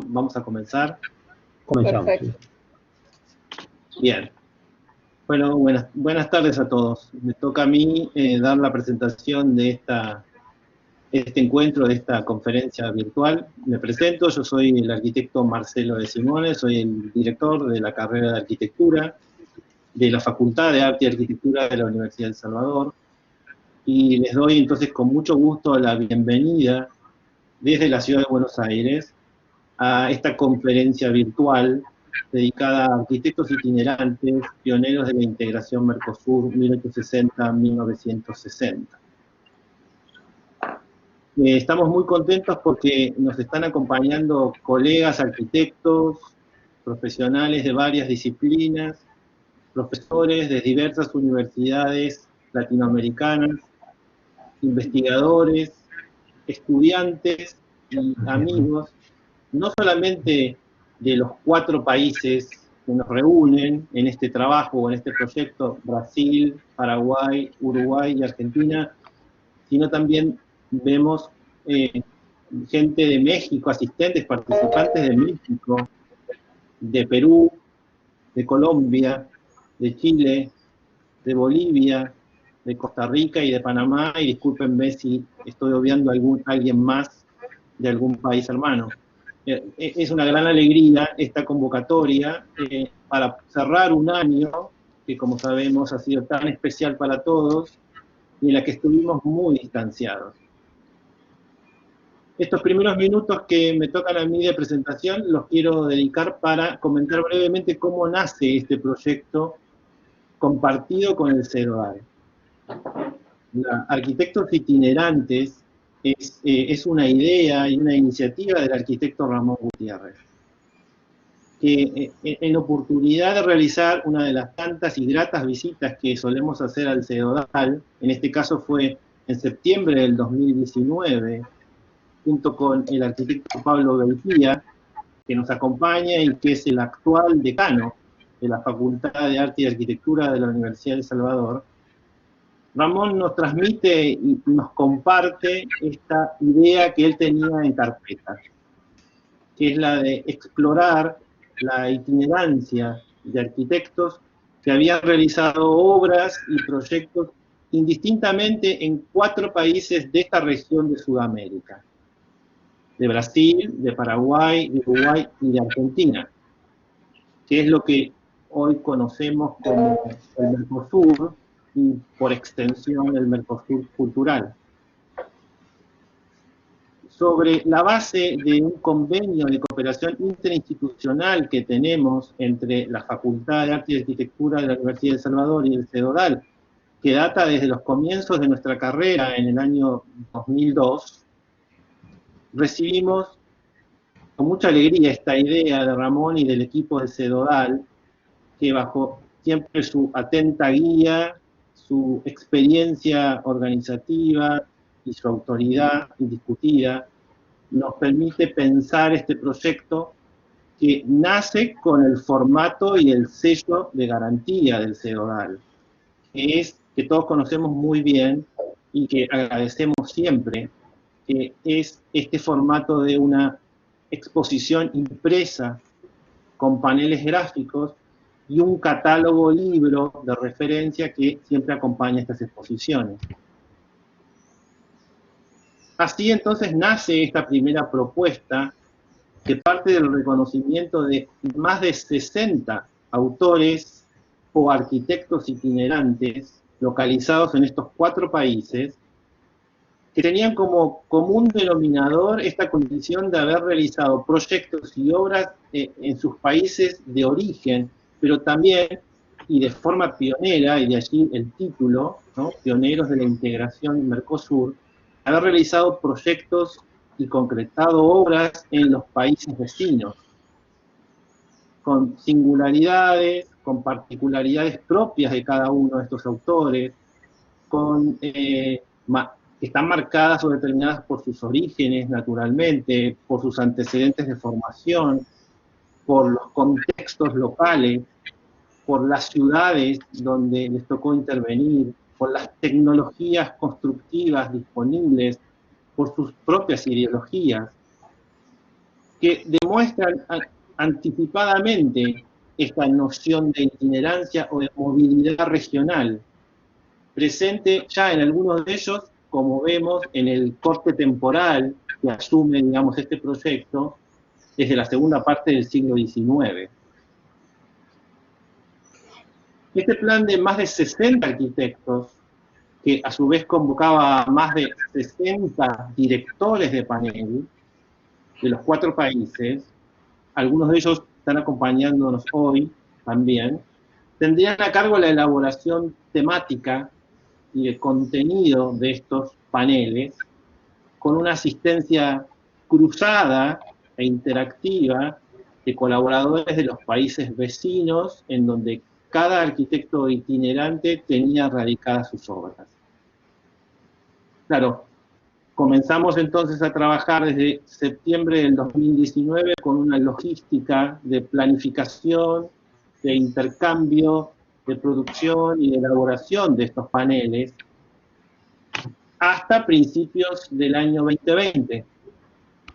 vamos a comenzar. Comenzamos. Perfecto. Bien. Bueno, buenas tardes a todos. Me toca a mí dar la presentación de este encuentro, de esta conferencia virtual. Me presento, yo soy el arquitecto Marcelo de Simone, soy el director de la carrera de arquitectura de la Facultad de Arte y Arquitectura de la Universidad de El Salvador, y les doy entonces con mucho gusto la bienvenida desde la ciudad de Buenos Aires a esta conferencia virtual dedicada a arquitectos itinerantes, pioneros de la integración Mercosur 1860-1960. Estamos muy contentos porque nos están acompañando colegas arquitectos, profesionales de varias disciplinas, profesores de diversas universidades latinoamericanas, investigadores, estudiantes y amigos, no solamente de los 4 países que nos reúnen en este trabajo, en este proyecto, Brasil, Paraguay, Uruguay y Argentina, sino también vemos gente de México, asistentes, participantes de México, de Perú, de Colombia, de Chile, de Bolivia, de Costa Rica y de Panamá, y discúlpenme si estoy obviando a alguien más de algún país hermano. Es una gran alegría esta convocatoria para cerrar un año que, como sabemos, ha sido tan especial para todos y en la que estuvimos muy distanciados. Estos primeros minutos que me tocan a mí de presentación los quiero dedicar para comentar brevemente cómo nace este proyecto compartido con el CEDOAL. Arquitectos itinerantes es una idea y una iniciativa del arquitecto Ramón Gutiérrez, que en oportunidad de realizar una de las tantas y gratas visitas que solemos hacer al CEDOAL, en este caso fue en septiembre del 2019, junto con el arquitecto Pablo Belpía, que nos acompaña y que es el actual decano de la Facultad de Arte y Arquitectura de la Universidad de El Salvador. Ramón nos transmite y nos comparte esta idea que él tenía en carpeta, que es la de explorar la itinerancia de arquitectos que habían realizado obras y proyectos indistintamente en 4 países de esta región de Sudamérica, de Brasil, de Paraguay, de Uruguay y de Argentina, que es lo que hoy conocemos como el Mercosur, y por extensión el Mercosur cultural. Sobre la base de un convenio de cooperación interinstitucional que tenemos entre la Facultad de Arte y Arquitectura de la Universidad de El Salvador y el CEDOAL, que data desde los comienzos de nuestra carrera en el año 2002, recibimos con mucha alegría esta idea de Ramón y del equipo de CEDOAL, que bajo siempre su atenta guía, su experiencia organizativa y su autoridad indiscutida, nos permite pensar este proyecto que nace con el formato y el sello de garantía del CEDOAL, que todos conocemos muy bien y que agradecemos siempre, que es este formato de una exposición impresa con paneles gráficos y un catálogo libro de referencia que siempre acompaña estas exposiciones. Así entonces nace esta primera propuesta que parte del reconocimiento de más de 60 autores o arquitectos itinerantes localizados en estos 4 países, que tenían como común denominador esta condición de haber realizado proyectos y obras en sus países de origen, pero también, y de forma pionera, y de allí el título, ¿no?, Pioneros de la Integración Mercosur, haber realizado proyectos y concretado obras en los países vecinos, con singularidades, con particularidades propias de cada uno de estos autores, que están marcadas o determinadas por sus orígenes, naturalmente, por sus antecedentes de formación, por los contextos locales, por las ciudades donde les tocó intervenir, por las tecnologías constructivas disponibles, por sus propias ideologías. que demuestran anticipadamente esta noción de itinerancia o de movilidad regional, presente ya en algunos de ellos, como vemos en el corte temporal que asume, digamos, este proyecto, desde la segunda parte del siglo XIX. Este plan de más de 60 arquitectos, que a su vez convocaba a más de 60 directores de panel de los 4 países, algunos de ellos están acompañándonos hoy también, tendrían a cargo la elaboración temática y de contenido de estos paneles, con una asistencia cruzada e interactiva de colaboradores de los países vecinos, en donde cada arquitecto itinerante tenía radicadas sus obras. Claro, comenzamos entonces a trabajar desde septiembre del 2019 con una logística de planificación, de intercambio, de producción y de elaboración de estos paneles, hasta principios del año 2020,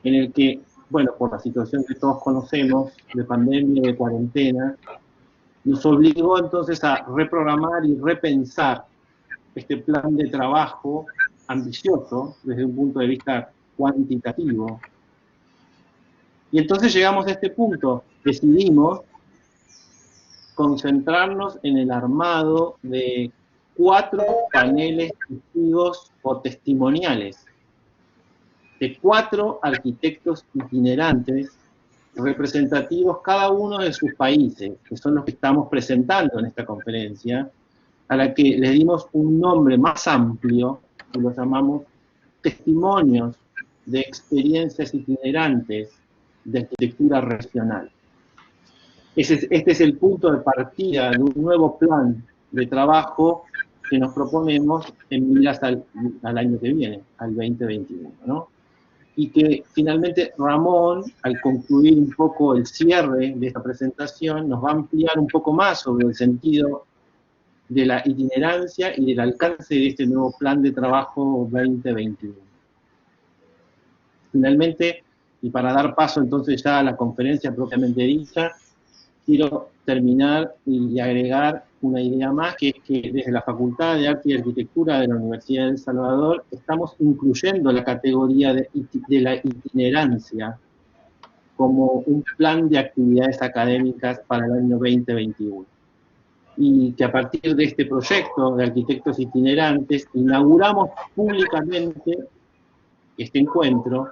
en el que, bueno, por la situación que todos conocemos, de pandemia y de cuarentena, nos obligó entonces a reprogramar y repensar este plan de trabajo ambicioso desde un punto de vista cuantitativo. Y entonces llegamos a este punto, decidimos concentrarnos en el armado de 4 paneles testigos o testimoniales, de 4 arquitectos itinerantes representativos cada uno de sus países, que son los que estamos presentando en esta conferencia, a la que le dimos un nombre más amplio, y lo llamamos testimonios de experiencias itinerantes de arquitectura regional. Este es el punto de partida de un nuevo plan de trabajo que nos proponemos en miras al año que viene, al 2021, ¿no? Y que finalmente Ramón, al concluir un poco el cierre de esta presentación, nos va a ampliar un poco más sobre el sentido de la itinerancia y del alcance de este nuevo plan de trabajo 2021. Finalmente, y para dar paso entonces ya a la conferencia propiamente dicha, quiero terminar y agregar una idea más, que es que desde la Facultad de Arte y Arquitectura de la Universidad de El Salvador estamos incluyendo la categoría de la itinerancia como un plan de actividades académicas para el año 2021. Y que a partir de este proyecto de arquitectos itinerantes inauguramos públicamente este encuentro.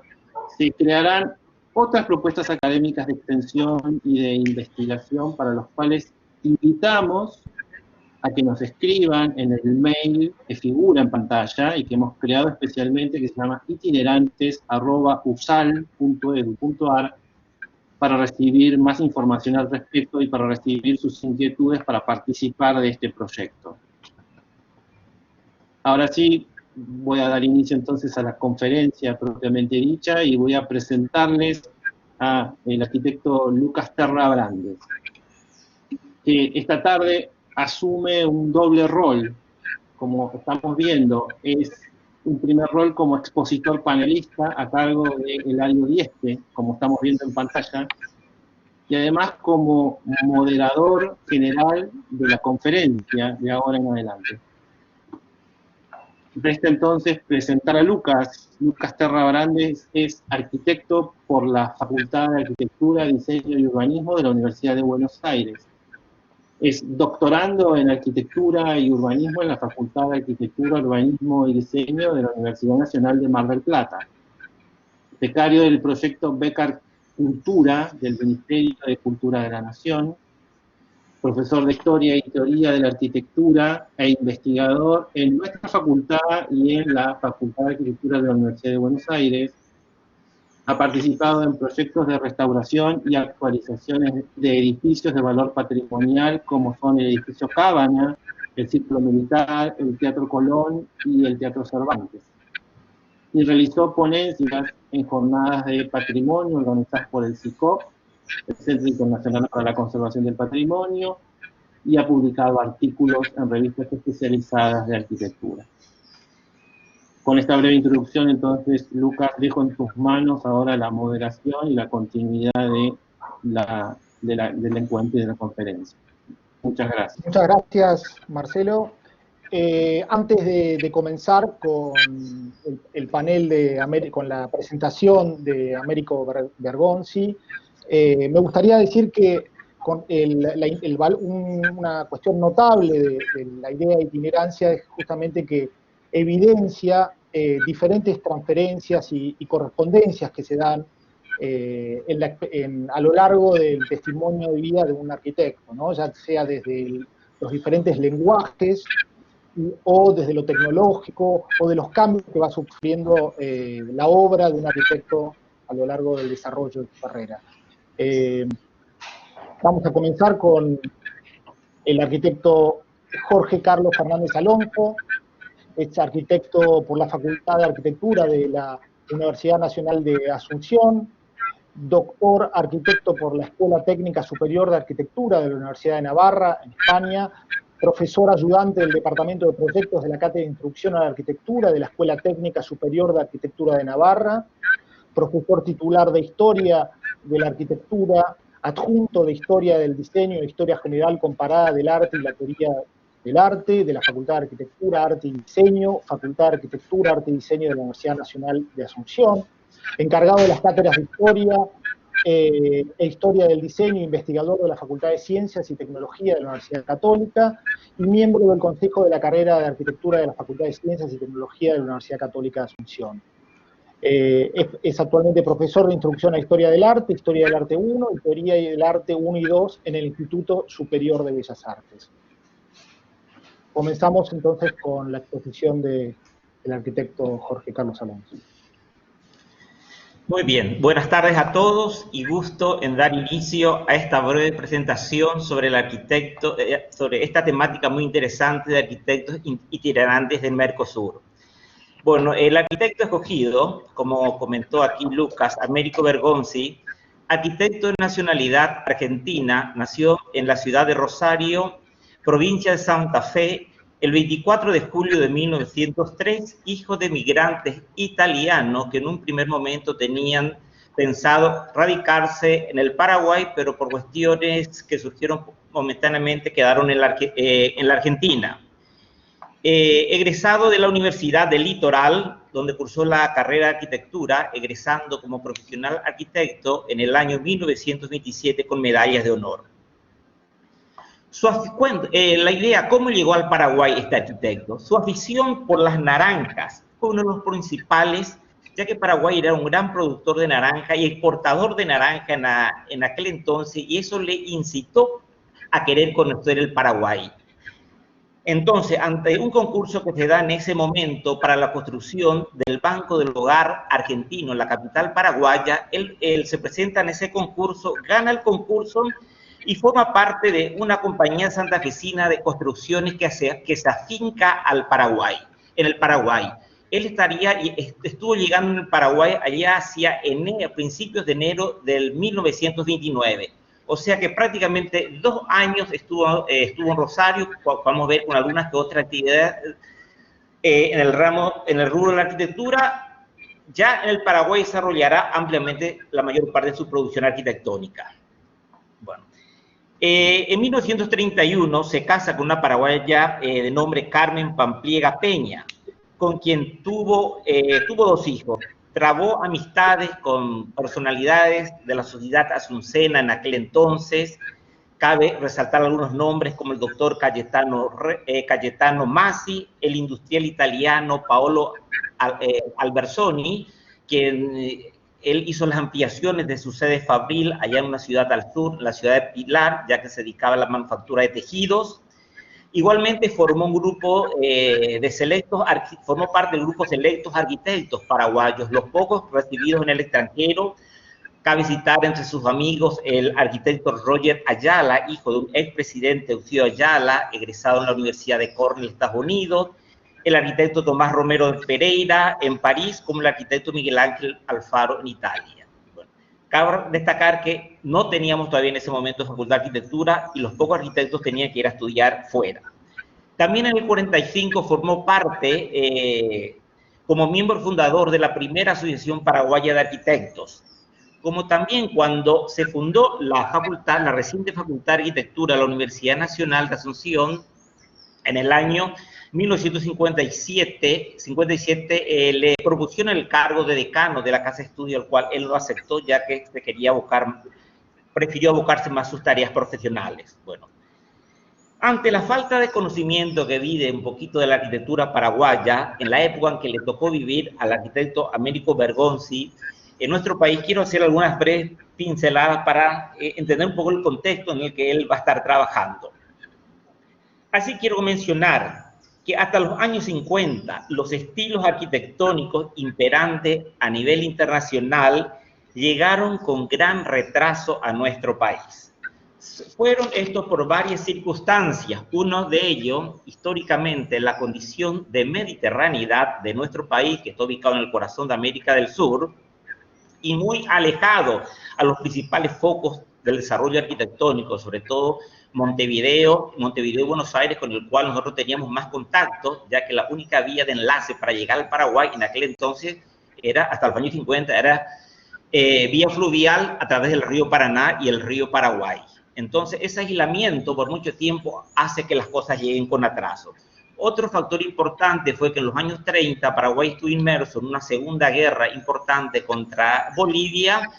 Se crearán otras propuestas académicas de extensión y de investigación para los cuales invitamos a que nos escriban en el mail que figura en pantalla y que hemos creado especialmente, que se llama itinerantes@usal.edu.ar, para recibir más información al respecto y para recibir sus inquietudes para participar de este proyecto. Ahora sí, voy a dar inicio entonces a la conferencia propiamente dicha y voy a presentarles al arquitecto Lucas Terra Brandes, que esta tarde asume un doble rol. Como estamos viendo, es un primer rol como expositor panelista a cargo de Eladio Dieste, como estamos viendo en pantalla, y además como moderador general de la conferencia de ahora en adelante. Resta entonces presentar a Lucas. Lucas Terra Brandes es arquitecto por la Facultad de Arquitectura, Diseño y Urbanismo de la Universidad de Buenos Aires. Es doctorando en Arquitectura y Urbanismo en la Facultad de Arquitectura, Urbanismo y Diseño de la Universidad Nacional de Mar del Plata. Becario del proyecto Becar Cultura del Ministerio de Cultura de la Nación. Profesor de Historia y Teoría de la Arquitectura e investigador en nuestra facultad y en la Facultad de Arquitectura de la Universidad de Buenos Aires. Ha participado en proyectos de restauración y actualizaciones de edificios de valor patrimonial, como son el edificio Cábana, el Círculo Militar, el Teatro Colón y el Teatro Cervantes. Y realizó ponencias en jornadas de patrimonio organizadas por el CICOP, el Centro Internacional para la Conservación del Patrimonio, y ha publicado artículos en revistas especializadas de arquitectura. Con esta breve introducción, entonces, Lucas, dejo en tus manos ahora la moderación y la continuidad del encuentro y de la conferencia. Muchas gracias. Muchas gracias, Marcelo. Antes de comenzar con el panel con la presentación de Américo Bergonzi, me gustaría decir que una cuestión notable de la idea de itinerancia es justamente que evidencia diferentes transferencias y correspondencias que se dan a lo largo del testimonio de vida de un arquitecto, ¿no? Ya sea desde los diferentes lenguajes o desde lo tecnológico o de los cambios que va sufriendo la obra de un arquitecto a lo largo del desarrollo de su carrera. Vamos a comenzar con el arquitecto Jorge Carlos Fernández Alonso, es arquitecto por la Facultad de Arquitectura de la Universidad Nacional de Asunción, doctor arquitecto por la Escuela Técnica Superior de Arquitectura de la Universidad de Navarra, en España, profesor ayudante del Departamento de Proyectos de la Cátedra de Introducción a la Arquitectura de la Escuela Técnica Superior de Arquitectura de Navarra, profesor titular de Historia de la Arquitectura, adjunto de Historia del Diseño e Historia General Comparada del Arte y la Teoría del Arte, de la Facultad de Arquitectura, Arte y Diseño, Facultad de Arquitectura, Arte y Diseño de la Universidad Nacional de Asunción, encargado de las cátedras de Historia e Historia del Diseño, investigador de la Facultad de Ciencias y Tecnología de la Universidad Católica, y miembro del Consejo de la Carrera de Arquitectura de la Facultad de Ciencias y Tecnología de la Universidad Católica de Asunción. Es actualmente profesor de Introducción a Historia del Arte 1 y Teoría del Arte 1 y 2 en el Instituto Superior de Bellas Artes. Comenzamos entonces con la exposición del arquitecto Jorge Carlos Alonso. Muy bien, buenas tardes a todos y gusto en dar inicio a esta breve presentación sobre el arquitecto, sobre esta temática muy interesante de arquitectos itinerantes del Mercosur. Bueno, el arquitecto escogido, como comentó aquí Lucas, Américo Bergonzi, arquitecto de nacionalidad argentina, nació en la ciudad de Rosario, provincia de Santa Fe, el 24 de julio de 1903, hijo de migrantes italianos que en un primer momento tenían pensado radicarse en el Paraguay, pero por cuestiones que surgieron momentáneamente quedaron en la Argentina. Egresado de la Universidad del Litoral, donde cursó la carrera de arquitectura, egresando como profesional arquitecto en el año 1927 con medallas de honor. La idea, ¿cómo llegó al Paraguay este arquitecto? Su afición por las naranjas fue uno de los principales, ya que Paraguay era un gran productor de naranja y exportador de naranja en aquel entonces, y eso le incitó a querer conocer el Paraguay. Entonces, ante un concurso que se da en ese momento para la construcción del Banco del Hogar argentino en la capital paraguaya, él se presenta en ese concurso, gana el concurso y forma parte de una compañía santafesina de construcciones que se afinca al Paraguay, en el Paraguay. Él estuvo llegando en el Paraguay allá hacia principios de enero del 1929. O sea que prácticamente 2 años estuvo en Rosario, vamos a ver con algunas que otras actividades en el rubro de la arquitectura. Ya en el Paraguay desarrollará ampliamente la mayor parte de su producción arquitectónica. Bueno, en 1931 se casa con una paraguaya de nombre Carmen Pampliega Peña, con quien tuvo 2 hijos. Trabó amistades con personalidades de la sociedad asuncena en aquel entonces. Cabe resaltar algunos nombres como el doctor Cayetano Masi, el industrial italiano Paolo Albersoni, quien él hizo las ampliaciones de su sede fabril allá en una ciudad al sur, la ciudad de Pilar, ya que se dedicaba a la manufactura de tejidos. Igualmente formó un grupo formó parte del grupo Selectos Arquitectos Paraguayos, los pocos recibidos en el extranjero. Cabe citar entre sus amigos el arquitecto Roger Ayala, hijo de un expresidente Eusebio Ayala, egresado en la Universidad de Cornell, Estados Unidos, el arquitecto Tomás Romero de Pereira en París, como el arquitecto Miguel Ángel Alfaro en Italia. Bueno, cabe destacar que no teníamos todavía en ese momento facultad de arquitectura y los pocos arquitectos tenían que ir a estudiar fuera. También en el 45 formó parte como miembro fundador de la primera Asociación Paraguaya de Arquitectos, como también cuando se fundó la reciente Facultad de Arquitectura de la Universidad Nacional de Asunción en el año 1957, le propusieron el cargo de decano de la Casa de Estudio, al cual él lo aceptó, ya que prefirió abocarse más a sus tareas profesionales. Bueno, ante la falta de conocimiento que vi de un poquito de la arquitectura paraguaya, en la época en que le tocó vivir al arquitecto Américo Bergonzi, en nuestro país, quiero hacer algunas breves pinceladas para entender un poco el contexto en el que él va a estar trabajando. Así quiero mencionar que hasta los años 50, los estilos arquitectónicos imperantes a nivel internacional llegaron con gran retraso a nuestro país. Fueron estos por varias circunstancias. Uno de ellos, históricamente, la condición de mediterraneidad de nuestro país, que está ubicado en el corazón de América del Sur, y muy alejado a los principales focos del desarrollo arquitectónico, sobre todo Montevideo y Buenos Aires, con el cual nosotros teníamos más contacto, ya que la única vía de enlace para llegar al Paraguay en aquel entonces era, hasta los años 50, era vía fluvial a través del río Paraná y el río Paraguay. Entonces, ese aislamiento por mucho tiempo hace que las cosas lleguen con atraso. Otro factor importante fue que en los años 30 Paraguay estuvo inmerso en una segunda guerra importante contra Bolivia,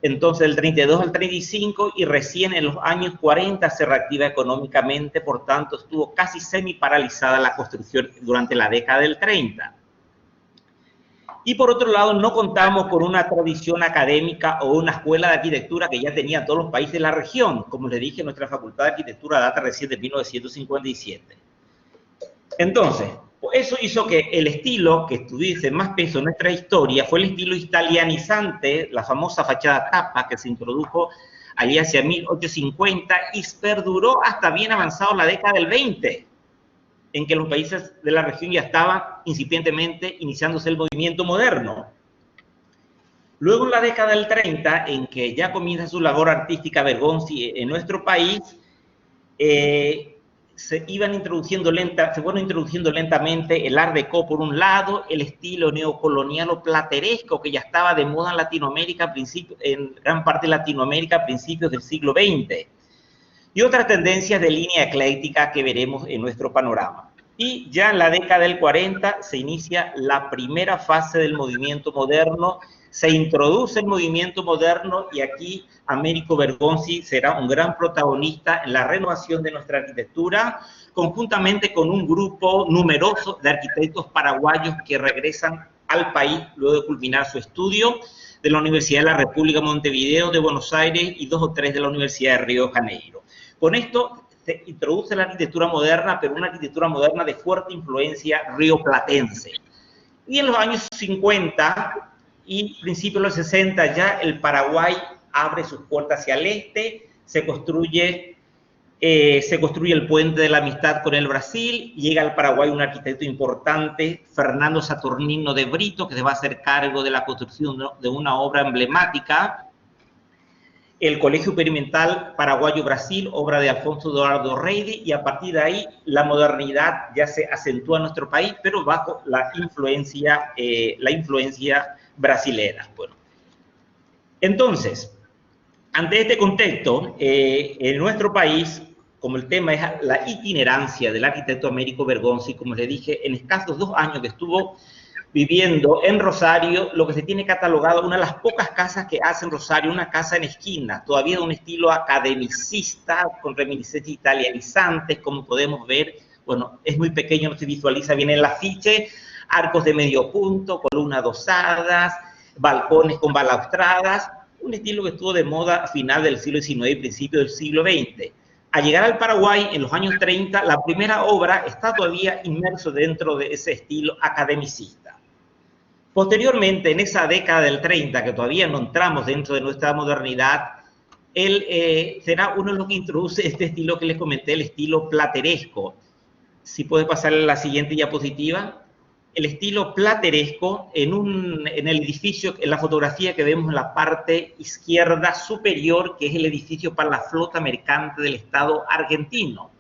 entonces del 32 al 35, y recién en los años 40 se reactiva económicamente, por tanto estuvo casi semi paralizada la construcción durante la década del 30. Y por otro lado, no contamos con una tradición académica o una escuela de arquitectura que ya tenían todos los países de la región. Como les dije, nuestra Facultad de Arquitectura data recién de 1957. Entonces, eso hizo que el estilo que tuviese más peso en nuestra historia fue el estilo italianizante, la famosa fachada tapa que se introdujo allí hacia 1850 y perduró hasta bien avanzado la década del 20, en que los países de la región ya estaban incipientemente iniciándose el movimiento moderno. Luego en la década del 30, en que ya comienza su labor artística Bergonzi en nuestro país, se fueron introduciendo lentamente el Art Deco por un lado, el estilo neocolonial o plateresco que ya estaba de moda en Latinoamérica, en gran parte de Latinoamérica a principios del siglo XX, y otras tendencias de línea ecléctica que veremos en nuestro panorama. Y ya en la década del 40 se inicia la primera fase del movimiento moderno, se introduce el movimiento moderno y aquí Américo Bergonzi será un gran protagonista en la renovación de nuestra arquitectura, conjuntamente con un grupo numeroso de arquitectos paraguayos que regresan al país luego de culminar su estudio de la Universidad de la República de Montevideo, de Buenos Aires y 2 o 3 de la Universidad de Río de Janeiro. Con esto se introduce la arquitectura moderna, pero una arquitectura moderna de fuerte influencia rioplatense. Y en los años 50 y principios de los 60 ya el Paraguay abre sus puertas hacia el este, se construye el puente de la amistad con el Brasil, llega al Paraguay un arquitecto importante, Fernando Saturnino de Brito, que se va a hacer cargo de la construcción de una obra emblemática, el Colegio Experimental Paraguayo-Brasil, obra de Alfonso Eduardo Reide, y a partir de ahí la modernidad ya se acentúa en nuestro país, pero bajo la influencia brasilera. Bueno, entonces, ante este contexto, en nuestro país, como el tema es la itinerancia del arquitecto Américo Bergonzi, como les dije, en escasos 2 años que estuvo viviendo en Rosario, lo que se tiene catalogado, una de las pocas casas que hace en Rosario, una casa en esquina, todavía de un estilo academicista, con reminiscencias italianizantes, como podemos ver. Bueno, es muy pequeño, no se visualiza bien en el afiche, arcos de medio punto, columnas dosadas, balcones con balaustradas, un estilo que estuvo de moda a final del siglo XIX y principio del siglo XX. Al llegar al Paraguay en los años 30, la primera obra está todavía inmerso dentro de ese estilo academicista. Posteriormente, en esa década del 30, que todavía no entramos dentro de nuestra modernidad, él será uno de los que introduce este estilo que les comenté, el estilo plateresco. Si puede pasar a la siguiente diapositiva. El estilo plateresco en el edificio, en la fotografía que vemos en la parte izquierda superior, que es el edificio para la flota mercante del Estado argentino.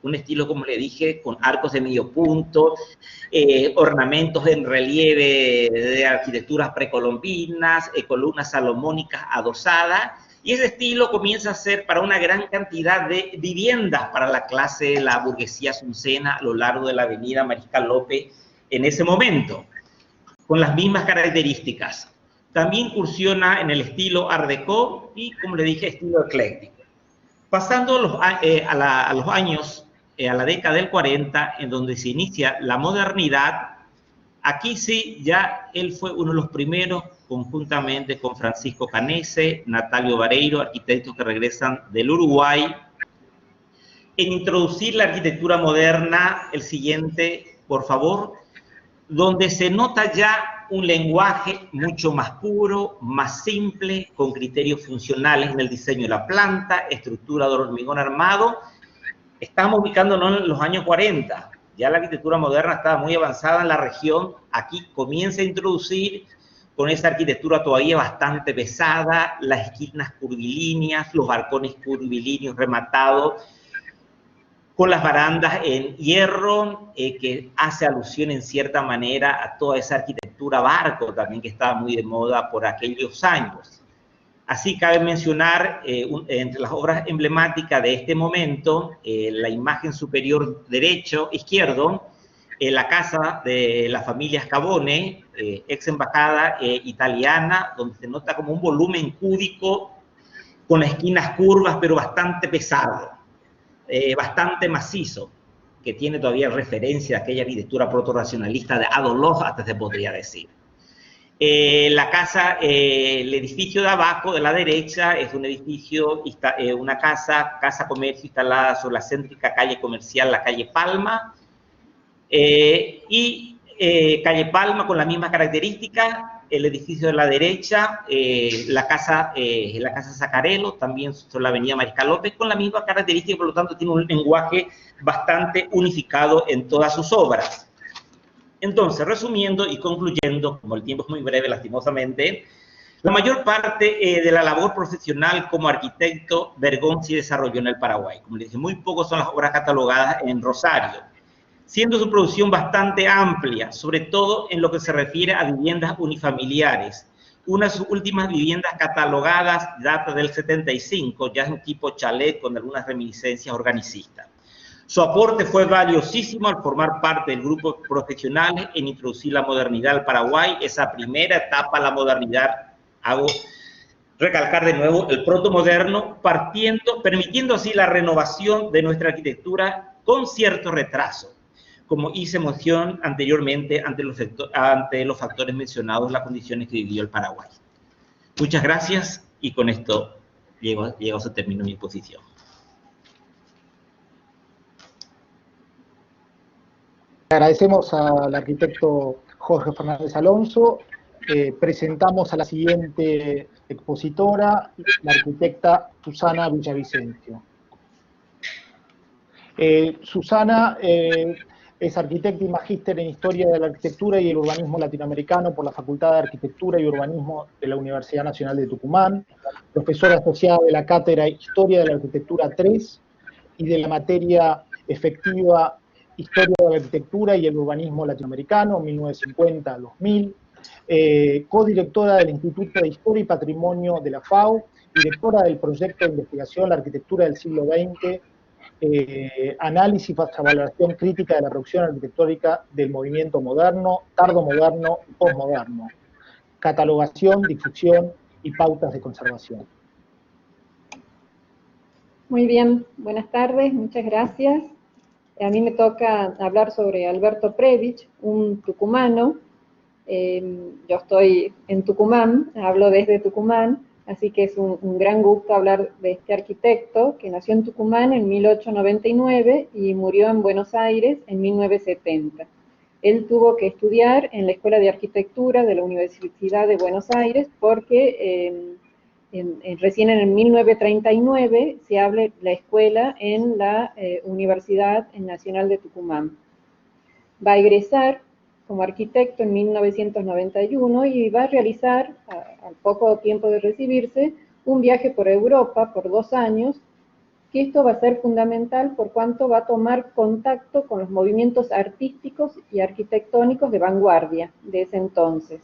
un estilo, como le dije, con arcos de medio punto, ornamentos en relieve de arquitecturas precolombinas, columnas salomónicas adosadas, y ese estilo comienza a ser para una gran cantidad de viviendas para la clase, la burguesía asuncena a lo largo de la avenida Mariscal López en ese momento, con las mismas características. También incursiona en el estilo Art Deco y, como le dije, estilo ecléctico. Pasando a los años, a la década del 40, en donde se inicia la modernidad, aquí sí, ya él fue uno de los primeros, conjuntamente con Francisco Canese, Natalio Vareiro, arquitectos que regresan del Uruguay, en introducir la arquitectura moderna. El siguiente, por favor, donde se nota ya un lenguaje mucho más puro, más simple, con criterios funcionales en el diseño de la planta, estructura de hormigón armado. Estamos ubicándonos en los años 40. Ya la arquitectura moderna estaba muy avanzada en la región. Aquí comienza a introducir, con esa arquitectura todavía bastante pesada, las esquinas curvilíneas, los balcones curvilíneos rematados, con las barandas en hierro, que hace alusión en cierta manera a toda esa arquitectura barco también que estaba muy de moda por aquellos años. Así cabe mencionar, entre las obras emblemáticas de este momento, la imagen superior izquierdo, la casa de la familia Scavone, ex embajada italiana, donde se nota como un volumen cúbico con las esquinas curvas, pero bastante pesado, bastante macizo, que tiene todavía referencia a aquella arquitectura proto-racionalista de Adolf Loos, hasta se podría decir. La casa, el edificio de abajo, de la derecha, es un edificio, una casa comercio instalada sobre la céntrica calle comercial, la calle Palma, calle Palma con las mismas características. El edificio de la derecha, la casa Sacarelo, también sobre la avenida Mariscal López, con la misma característica, por lo tanto tiene un lenguaje bastante unificado en todas sus obras. Entonces, resumiendo y concluyendo, como el tiempo es muy breve, lastimosamente, la mayor parte de la labor profesional como arquitecto, Bergón sí desarrolló en el Paraguay. Como les dije, muy pocas son las obras catalogadas en Rosario, siendo su producción bastante amplia, sobre todo en lo que se refiere a viviendas unifamiliares. Una de sus últimas viviendas catalogadas data del 75, ya es un tipo chalet con algunas reminiscencias organicistas. Su aporte fue valiosísimo al formar parte del grupo de profesionales en introducir la modernidad al Paraguay, esa primera etapa de la modernidad. Hago recalcar de nuevo el protomoderno, permitiendo así la renovación de nuestra arquitectura con cierto retraso, como hice mención anteriormente ante los factores mencionados, las condiciones que vivió el Paraguay. Muchas gracias y con esto llego a su término mi exposición. Agradecemos al arquitecto Jorge Fernández Alonso. Presentamos a la siguiente expositora, la arquitecta Susana Villavicencio. Susana es arquitecta y magíster en Historia de la Arquitectura y el Urbanismo Latinoamericano por la Facultad de Arquitectura y Urbanismo de la Universidad Nacional de Tucumán, profesora asociada de la Cátedra Historia de la Arquitectura 3 y de la materia efectiva Historia de la Arquitectura y el Urbanismo Latinoamericano, 1950-2000, codirectora del Instituto de Historia y Patrimonio de la FAO, directora del proyecto de investigación La Arquitectura del Siglo XX, análisis y valoración crítica de la producción arquitectónica del movimiento moderno, tardomoderno y posmoderno, catalogación, difusión y pautas de conservación. Muy bien, buenas tardes, muchas gracias. A mí me toca hablar sobre Alberto Previch, un tucumano. Yo estoy en Tucumán, hablo desde Tucumán, así que es un gran gusto hablar de este arquitecto que nació en Tucumán en 1899 y murió en Buenos Aires en 1970. Él tuvo que estudiar en la Escuela de Arquitectura de la Universidad de Buenos Aires porque recién en el 1939 se abre la escuela en la Universidad Nacional de Tucumán. Va a egresar como arquitecto en 1991 y va a realizar, al poco tiempo de recibirse, un viaje por Europa por 2 años, que esto va a ser fundamental por cuanto va a tomar contacto con los movimientos artísticos y arquitectónicos de vanguardia de ese entonces.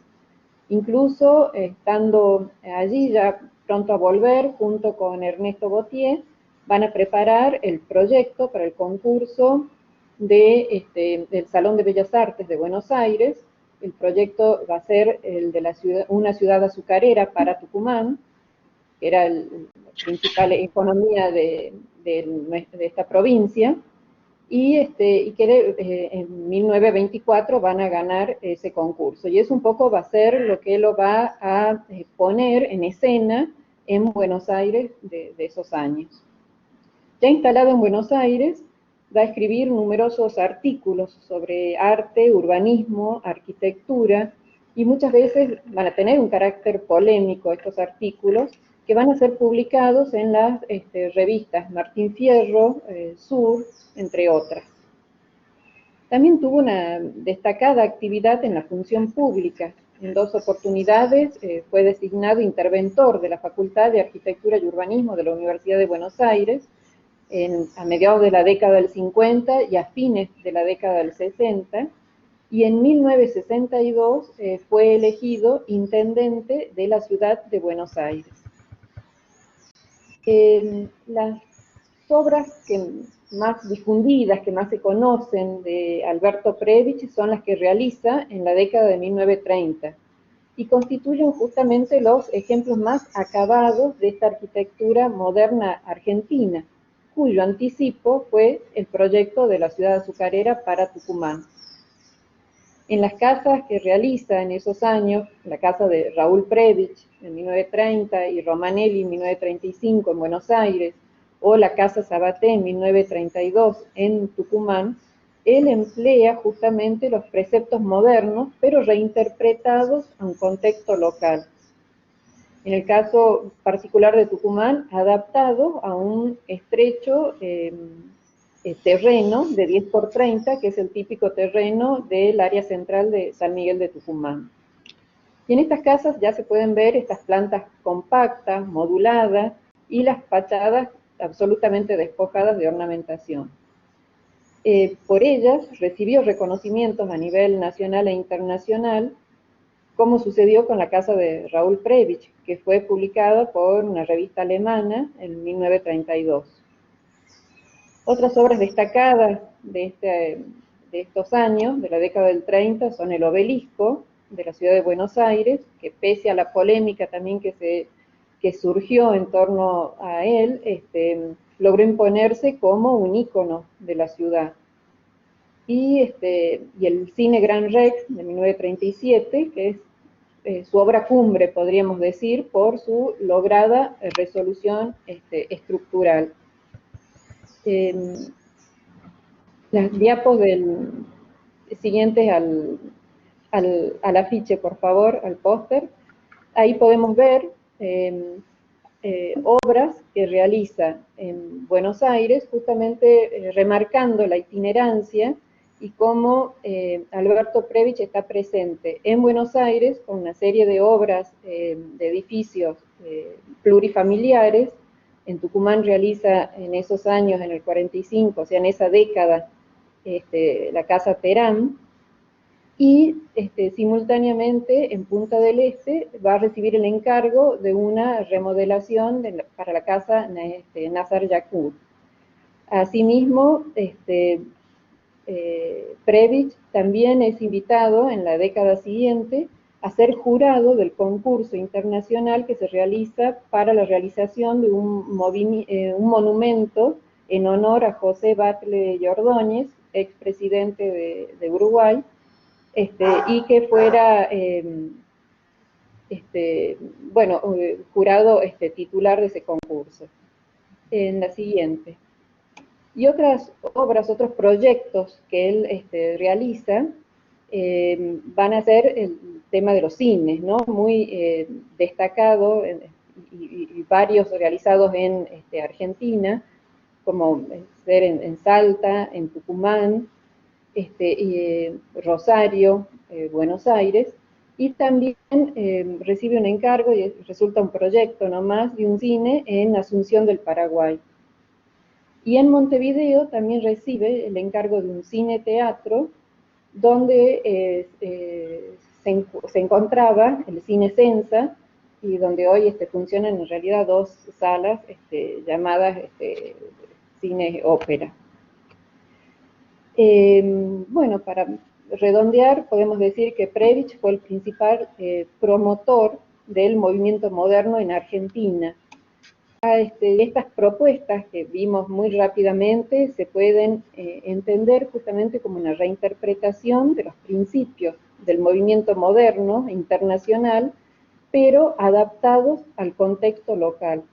Incluso estando allí, ya pronto a volver, junto con Ernesto Gautier, van a preparar el proyecto para el concurso del Salón de Bellas Artes de Buenos Aires. El proyecto va a ser el de una ciudad azucarera para Tucumán, que era la principal economía de esta provincia, y que en 1924 van a ganar ese concurso. Y eso un poco va a ser lo que lo va a poner en escena en Buenos Aires de esos años. Ya instalado en Buenos Aires, va a escribir numerosos artículos sobre arte, urbanismo, arquitectura, y muchas veces van a tener un carácter polémico estos artículos, que van a ser publicados en las revistas Martín Fierro, Sur, entre otras. También tuvo una destacada actividad en la función pública. En 2 oportunidades fue designado interventor de la Facultad de Arquitectura y Urbanismo de la Universidad de Buenos Aires, a mediados de la década del 50 y a fines de la década del 60, y en 1962 fue elegido intendente de la ciudad de Buenos Aires. Las obras más difundidas, que más se conocen de Alberto Prebisch, son las que realiza en la década de 1930, y constituyen justamente los ejemplos más acabados de esta arquitectura moderna argentina, cuyo anticipo fue el proyecto de la ciudad azucarera para Tucumán. En las casas que realiza en esos años, la casa de Raúl Prebisch en 1930 y Romanelli en 1935 en Buenos Aires, o la casa Sabaté en 1932 en Tucumán, él emplea justamente los preceptos modernos, pero reinterpretados a un contexto local. En el caso particular de Tucumán, adaptado a un estrecho terreno de 10 por 30, que es el típico terreno del área central de San Miguel de Tucumán. Y en estas casas ya se pueden ver estas plantas compactas, moduladas, y las fachadas absolutamente despojadas de ornamentación. Por ellas recibió reconocimientos a nivel nacional e internacional, como sucedió con la casa de Raúl Prebisch, que fue publicada por una revista alemana en 1932. Otras obras destacadas de estos años, de la década del 30, son el Obelisco, de la ciudad de Buenos Aires, que pese a la polémica también que surgió en torno a él, logró imponerse como un ícono de la ciudad. Y el Cine Gran Rex, de 1937, que es su obra cumbre, podríamos decir, por su lograda resolución estructural. Las diapos siguientes al afiche, por favor, al póster. Ahí podemos ver obras que realiza en Buenos Aires, justamente remarcando la itinerancia y cómo Alberto Prebisch está presente en Buenos Aires con una serie de obras de edificios plurifamiliares. En Tucumán realiza en esos años, en el 45, o sea, en esa década, la Casa Terán, y simultáneamente en Punta del Este va a recibir el encargo de una remodelación para la casa Nazar Yacoub. Asimismo, Prebisch también es invitado en la década siguiente a ser jurado del concurso internacional que se realiza para la realización de un monumento en honor a José Batlle y Ordóñez, expresidente de Uruguay, y que fuera, jurado titular de ese concurso. En la siguiente. Y otras obras, otros proyectos que él realiza, van a ser el tema de los cines, ¿no? Muy destacado, y varios realizados en Argentina, como ser en Salta, en Tucumán, Rosario, Buenos Aires, y también recibe un encargo, y resulta un proyecto nomás, de un cine en Asunción del Paraguay. Y en Montevideo también recibe el encargo de un cine-teatro, donde se encontraba el Cine Sensa, y donde hoy funcionan en realidad dos salas llamadas Cine Ópera. Bueno, para redondear, podemos decir que Prebisch fue el principal promotor del movimiento moderno en Argentina. Estas propuestas que vimos muy rápidamente se pueden entender justamente como una reinterpretación de los principios del movimiento moderno internacional, pero adaptados al contexto local.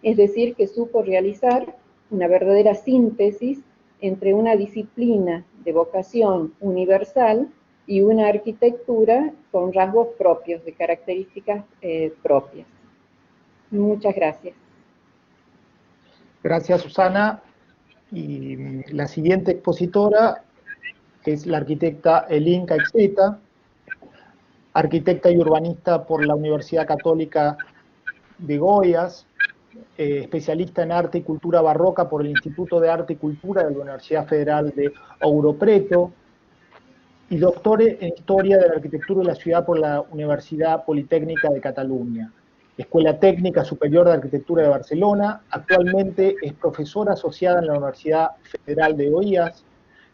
Es decir, que supo realizar una verdadera síntesis entre una disciplina de vocación universal y una arquitectura con rasgos propios, de características propias. Muchas gracias. Gracias, Susana. Y la siguiente expositora es la arquitecta Elín Caixeta, arquitecta y urbanista por la Universidad Católica de Goiás, especialista en arte y cultura barroca por el Instituto de Arte y Cultura de la Universidad Federal de Ouro Preto, y doctor en Historia de la Arquitectura de la Ciudad por la Universidad Politécnica de Cataluña, Escuela Técnica Superior de Arquitectura de Barcelona. Actualmente es profesora asociada en la Universidad Federal de Goiás,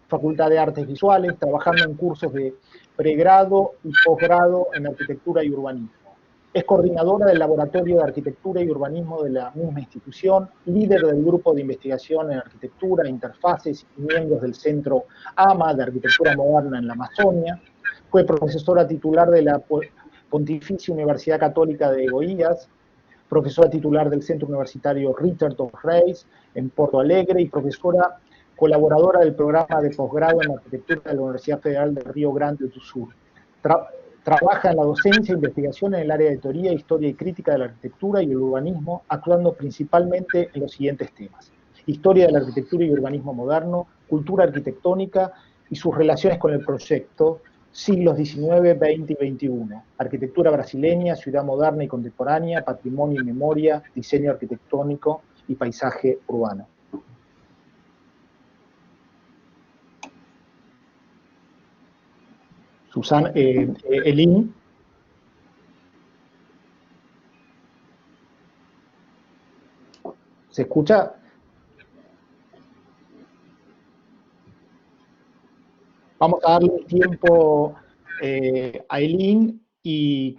Facultad de Artes Visuales, trabajando en cursos de pregrado y posgrado en arquitectura y urbanismo. Es coordinadora del Laboratorio de Arquitectura y Urbanismo de la misma institución, líder del Grupo de Investigación en Arquitectura, Interfaces y miembros del Centro AMA de Arquitectura Moderna en la Amazonia. Fue profesora titular de la Pontificia Universidad Católica de Goiás, profesora titular del Centro Universitario Richard dos Reis en Porto Alegre y profesora colaboradora del programa de posgrado en Arquitectura de la Universidad Federal de Río Grande do Sul. Trabaja en la docencia e investigación en el área de teoría, historia y crítica de la arquitectura y el urbanismo, actuando principalmente en los siguientes temas: historia de la arquitectura y urbanismo moderno, cultura arquitectónica y sus relaciones con el proyecto, siglos XIX, XX y XXI, arquitectura brasileña, ciudad moderna y contemporánea, patrimonio y memoria, diseño arquitectónico y paisaje urbano. Susana, Elín. ¿Se escucha? Vamos a darle el tiempo a Elín y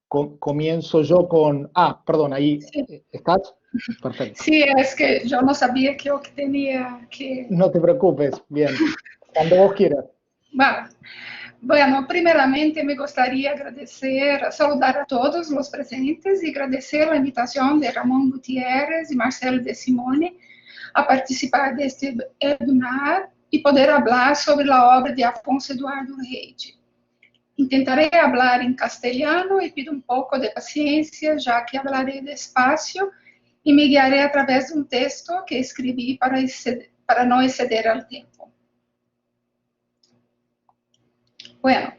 comienzo yo con... perdón, ahí sí. ¿Estás? Perfecto. Sí, es que yo no sabía que yo tenía que... No te preocupes, bien. Cuando vos quieras. Vale. Bueno, primeramente me gustaría agradecer, saludar a todos los presentes y agradecer la invitación de Ramón Gutiérrez y Marcelo de Simone a participar de este webinar y poder hablar sobre la obra de Afonso Eduardo Reide. Intentaré hablar en castellano y pido un poco de paciencia, ya que hablaré despacio y me guiaré a través de un texto que escribí para no exceder al tiempo. Bueno,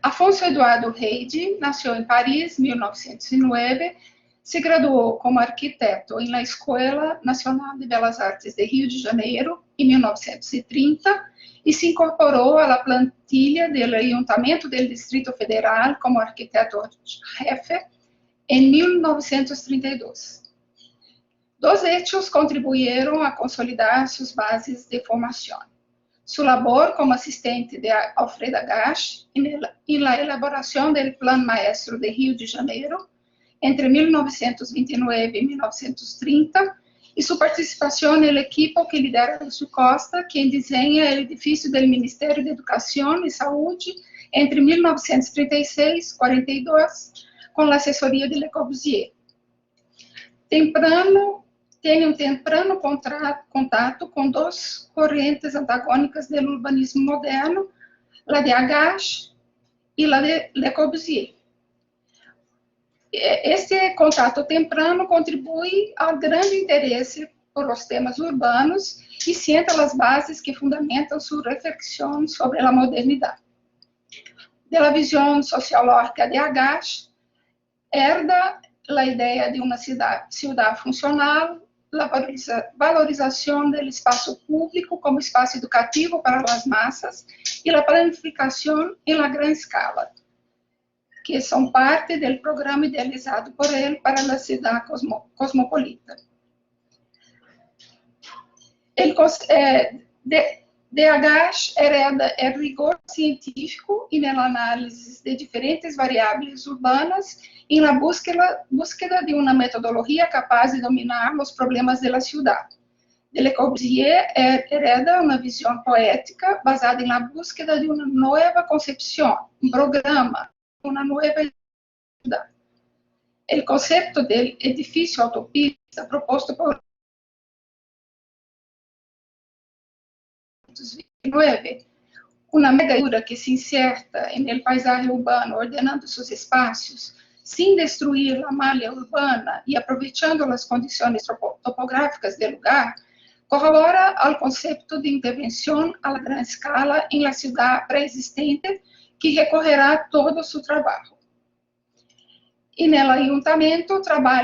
Afonso Eduardo Reide nació en París en 1909, se graduó como arquitecto en la Escuela Nacional de Belas Artes de Rio de Janeiro en 1930 y se incorporó a la plantilla del Ayuntamiento del Distrito Federal como arquitecto-jefe en 1932. Dos hechos contribuyeron a consolidar sus bases de formación: su labor como asistente de Alfredo Agache en la elaboración del Plan Maestro de Rio de Janeiro entre 1929 y 1930, y su participación en el equipo que lidera Lúcio Costa, quien diseña el edificio del Ministerio de Educación y Salud entre 1936 y 42, con la asesoría de Le Corbusier. Tem um temprano contato com duas correntes antagônicas do urbanismo moderno, a de Agache e a de Le Corbusier. Este contato temprano contribui ao grande interesse por os temas urbanos e sienta as bases que fundamentam sua reflexão sobre a modernidade. De la visão sociológica de Agache, herda a ideia de uma cidade funcional, la valorización del espacio público como espacio educativo para las masas y la planificación en la gran escala, que son parte del programa idealizado por él para la ciudad cosmopolita. DH hereda el rigor científico en el análisis de diferentes variables urbanas y en la búsqueda de una metodología capaz de dominar los problemas de la ciudad. De Le Corbusier hereda una visión poética basada en la búsqueda de una nueva concepción, un programa, una nueva ciudad. El concepto del edificio autopista propuesto por 1929, una megaestructura que se inserta en el paisaje urbano ordenando sus espacios, sin destruir la malha urbana y aprovechando las condiciones topográficas del lugar, corrobora al concepto de intervención a la gran escala en la ciudad preexistente que recorrerá todo su trabajo. En el ayuntamiento trabaja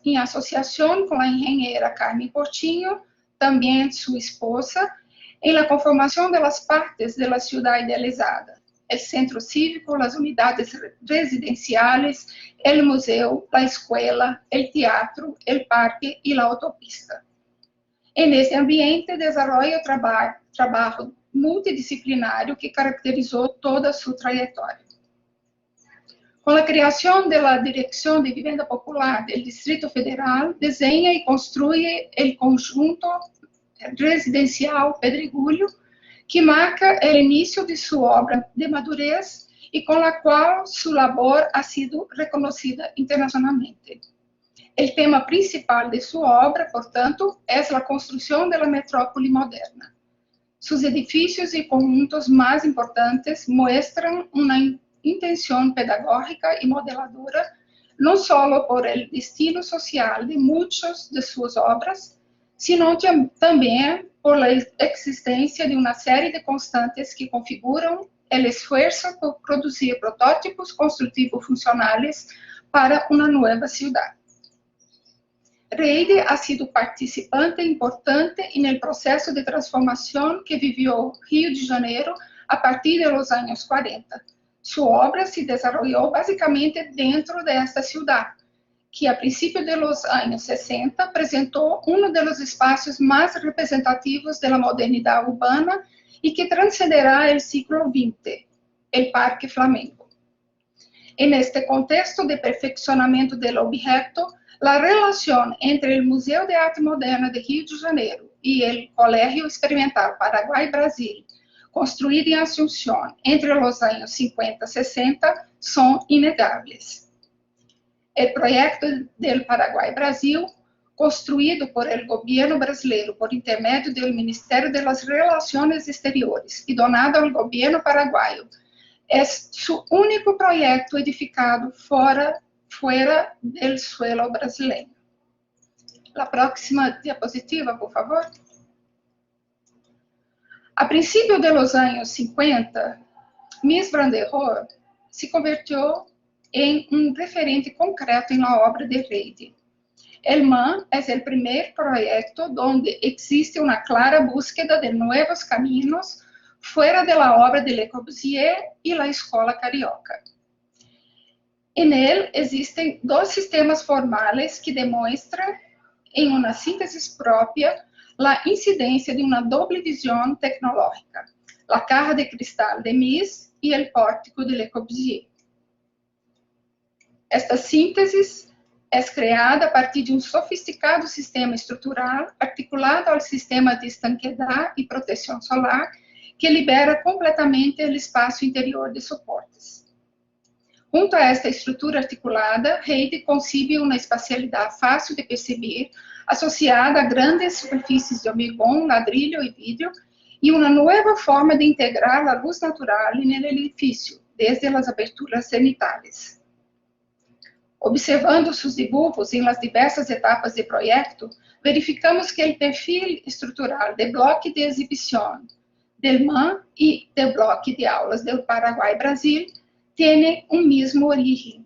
en asociación con la ingeniera Carmen Portinho, también su esposa, en la conformación de las partes de la ciudad idealizada, el centro cívico, las unidades residenciales, el museo, la escuela, el teatro, el parque y la autopista. En este ambiente desarrolla el trabajo multidisciplinario que caracterizó toda su trayectoria. Con la creación de la Dirección de Vivienda Popular del Distrito Federal, diseña y construye el conjunto residencial Pedregulho, que marca el inicio de su obra de madurez y con la cual su labor ha sido reconocida internacionalmente. El tema principal de su obra, por tanto, es la construcción de la metrópoli moderna. Sus edificios y conjuntos más importantes muestran una intención pedagógica y modeladora, no solo por el destino social de muchas de sus obras, sino también por la existencia de una serie de constantes que configuran el esfuerzo por producir prototipos constructivos funcionales para una nueva ciudad. Reide ha sido participante importante en el proceso de transformación que vivió Rio de Janeiro a partir de los años 40. Su obra se desarrolló básicamente dentro de esta ciudad, que a principios de los años 60 presentó uno de los espacios más representativos de la modernidad urbana y que trascenderá el siglo XX, el Parque Flamengo. En este contexto de perfeccionamiento del objeto, la relación entre el Museo de Arte Moderna de Rio de Janeiro y el Colegio Experimental Paraguay-Brasil, construido en Asunción entre los años 50 y 60, son innegables. El proyecto del Paraguay-Brasil, construido por el gobierno brasileño por intermedio del Ministerio de las Relaciones Exteriores y donado al gobierno paraguayo, es su único proyecto edificado fuera del suelo brasileño. La próxima diapositiva, por favor. A principios de los años 50, Mies van der Rohe se convirtió en un referente concreto en la obra de Reide. El MAN es el primer proyecto donde existe una clara búsqueda de nuevos caminos fuera de la obra de Le Corbusier y la Escola Carioca. En él existen dos sistemas formales que demuestran en una síntesis propia la incidencia de una doble visión tecnológica, la caja de cristal de Mies y el pórtico de Le Corbusier. Esta síntese es creada a partir de un sofisticado sistema estrutural articulado al sistema de estanqueidad y protección solar que libera completamente el espacio interior de soportes. Junto a esta estrutura articulada, Reide concibe uma espacialidade fácil de perceber, associada a grandes superfícies de hormigón, ladrillo e vidro, e uma nova forma de integrar a luz natural no edifício, desde as aberturas cenitales. Observando seus dibujos em las diversas etapas do projeto, verificamos que o perfil estrutural do bloco de exibição del MAN e do bloco de aulas do Paraguai-Brasil tem um mesmo origen.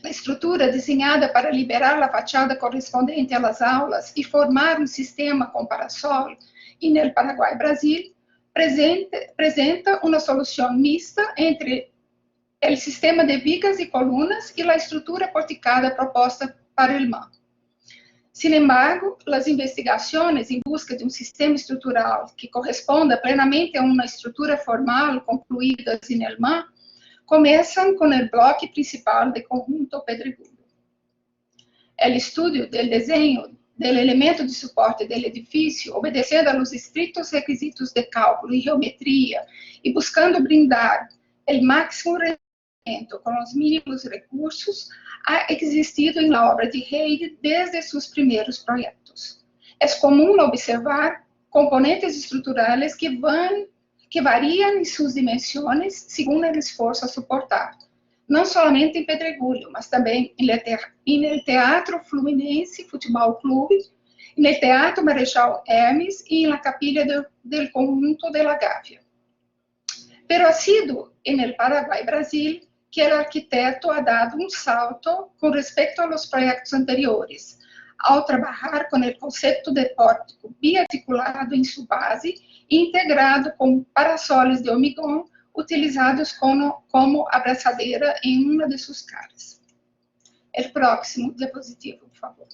A estrutura desenhada para liberar a fachada correspondente às aulas e formar um sistema com parasol, e no Paraguai e Brasil, apresenta uma solução mista entre o sistema de vigas e colunas e a estrutura porticada proposta para o MAN. Sin embargo, as investigações em busca de um sistema estrutural que corresponda plenamente a uma estrutura formal concluída em el MAN começam com o bloco principal de conjunto pedregulho. O estudo do desenho do elemento de suporte do edifício, obedecendo aos estritos requisitos de cálculo e geometria e buscando brindar o máximo rendimento com os mínimos recursos, ha existido em la obra de Heyde desde seus primeiros projetos. É comum observar componentes estruturais que variam em suas dimensões segundo o esforço a suportar, não somente em Pedregulho, mas também no Teatro Fluminense Futebol Clube, no Teatro Marechal Hermes e na Capilla del Conjunto de la Gávea. Pero ha sido no Paraguai e Brasil que o arquiteto ha dado um salto com respeito aos projetos anteriores, ao trabalhar com o conceito de pórtico biarticulado em sua base e integrado com parasoles de hormigão utilizados como abraçadeira em uma de suas caras. O próximo diapositivo, por favor.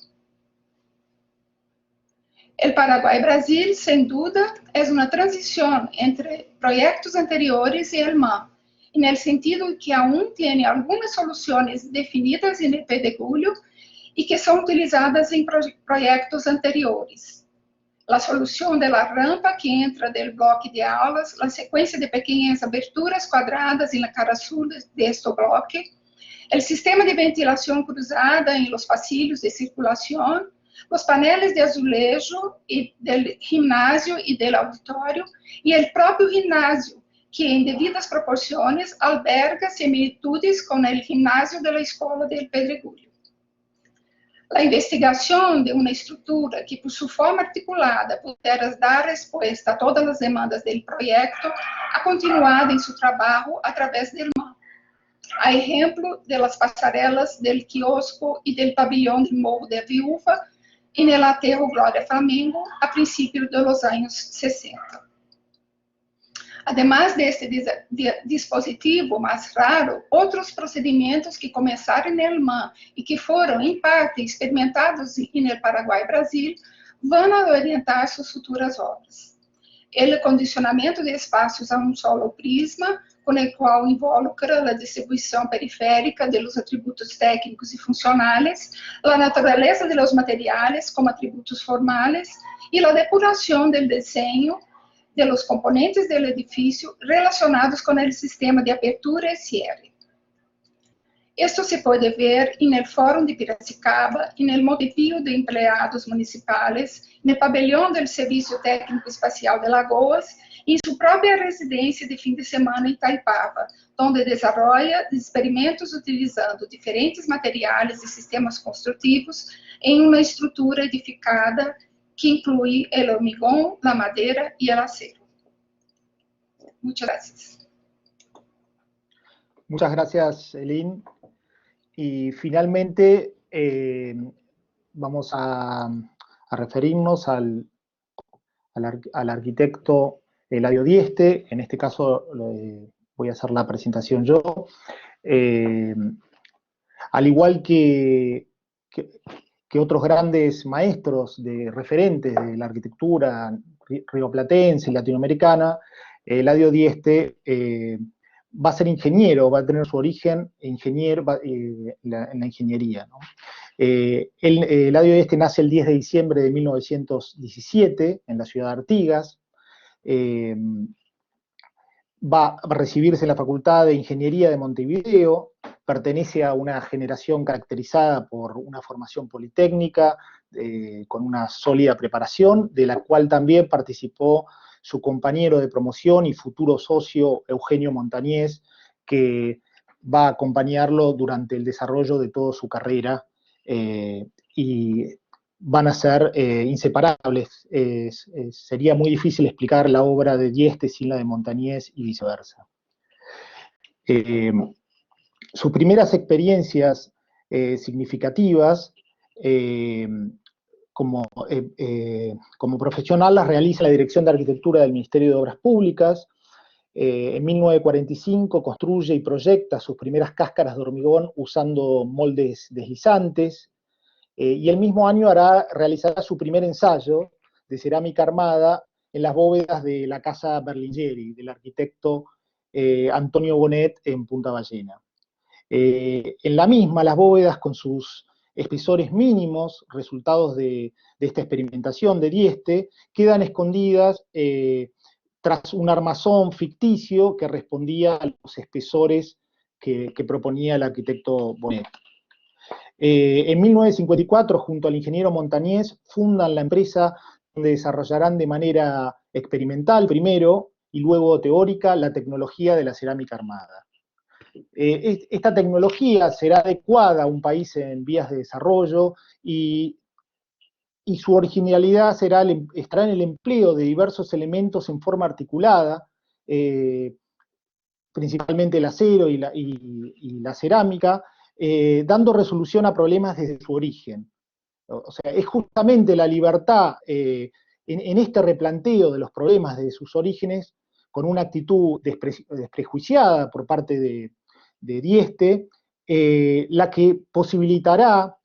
O Paraguai e Brasil, sem dúvida, é uma transição entre projetos anteriores e o MAN, no sentido que aún tem algumas soluções definidas em pedregulho e que são utilizadas em projetos anteriores. A solução da rampa que entra do bloco de aulas, a sequência de pequenas aberturas quadradas na cara sul deste bloco, o sistema de ventilação cruzada em los pasillos de circulação, os painéis de azulejo do ginásio e do auditório, e o próprio ginásio, que em devidas proporções alberga similitudes com o ginásio da escola del Pedregulho. A investigação de uma estrutura que, por sua forma articulada, pudesse dar resposta a todas as demandas do projeto, ha continuado em seu trabalho através do MAN. A exemplo das passarelas do quiosco e do pavilhão do Morro da Viúva e no aterro Glória Flamengo, a princípio dos anos 60. Además deste dispositivo mais raro, outros procedimentos que começaram no MAN e que foram, em parte, experimentados no Paraguai e Brasil, vão orientar suas futuras obras. O condicionamento de espaços a um solo prisma, com o qual involucra a distribuição periférica dos atributos técnicos e funcionais, a natureza dos materiais como atributos formais e a depuração do desenho de los componentes do edifício relacionados com o sistema de apertura e cierre. Isto se pode ver no Fórum de Piracicaba, no Montevideo de Empleados Municipais, no Pavilhão do Serviço Técnico Espacial de Lagoas e em sua própria residência de fim de semana em Itaipava, onde desenvolve experimentos utilizando diferentes materiais e sistemas construtivos em uma estrutura edificada que inclui o hormigón, a madeira e o acero. Muchas gracias. Muchas gracias, Elin. Y finalmente vamos a referirnos al arquitecto Eladio Dieste. En este caso voy a hacer la presentación yo. Al igual que otros grandes maestros referentes de la arquitectura rioplatense y latinoamericana, Eladio Dieste va a ser ingeniero, va a tener su origen en la ingeniería, ¿no? Eladio Dieste nace el 10 de diciembre de 1917 en la ciudad de Artigas. Va a recibirse en la Facultad de Ingeniería de Montevideo. Pertenece a una generación caracterizada por una formación politécnica, con una sólida preparación, de la cual también participó su compañero de promoción y futuro socio Eugenio Montañez, que va a acompañarlo durante el desarrollo de toda su carrera, y van a ser inseparables. Sería muy difícil explicar la obra de Dieste sin la de Montañez y viceversa. Sus primeras experiencias significativas. Como profesional las realiza la Dirección de Arquitectura del Ministerio de Obras Públicas. En 1945 construye y proyecta sus primeras cáscaras de hormigón usando moldes deslizantes, y el mismo año realizará su primer ensayo de cerámica armada en las bóvedas de la Casa Berlinghieri, del arquitecto Antonio Bonet en Punta Ballena. En la misma, las bóvedas con sus espesores mínimos, resultados de esta experimentación de Dieste, quedan escondidas tras un armazón ficticio que respondía a los espesores que proponía el arquitecto Bonet. En 1954, junto al ingeniero Montañés, fundan la empresa donde desarrollarán de manera experimental primero y luego teórica la tecnología de la cerámica armada. Esta tecnología será adecuada a un país en vías de desarrollo y su originalidad estará en el empleo de diversos elementos en forma articulada, principalmente el acero y la cerámica, dando resolución a problemas desde su origen. O sea, es justamente la libertad en este replanteo de los problemas desde sus orígenes, con una actitud desprejuiciada por parte de Dieste, la que posibilitará,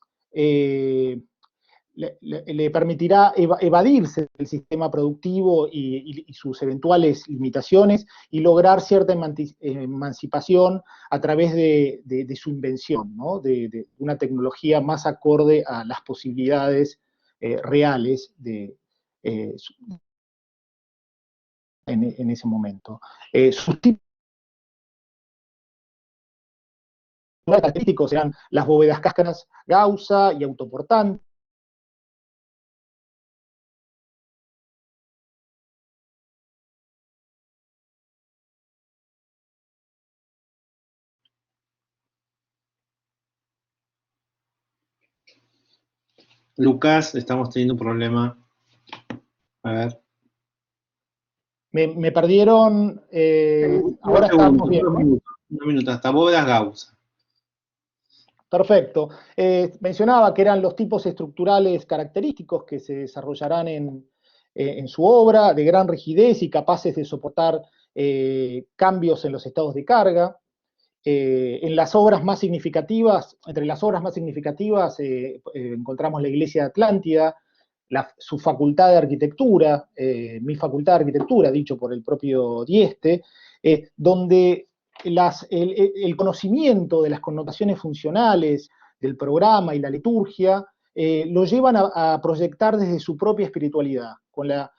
le permitirá evadirse del sistema productivo y sus eventuales limitaciones y lograr cierta emancipación a través de su invención, ¿no? de una tecnología más acorde a las posibilidades reales en ese momento. Sus tipos característicos serán las bóvedas cáscaras gaussa y autoportantes. Lucas, estamos teniendo un problema. A ver. Me perdieron. Ahora estamos bien. Un minuto, hasta bóvedas gaussa. Perfecto. Mencionaba que eran los tipos estructurales característicos que se desarrollarán en su obra, de gran rigidez y capaces de soportar cambios en los estados de carga. En las obras más significativas, entre las obras más significativas encontramos la Iglesia de Atlántida, su facultad de arquitectura, mi facultad de arquitectura, dicho por el propio Dieste, donde el conocimiento de las connotaciones funcionales del programa y la liturgia lo llevan a proyectar desde su propia espiritualidad, con la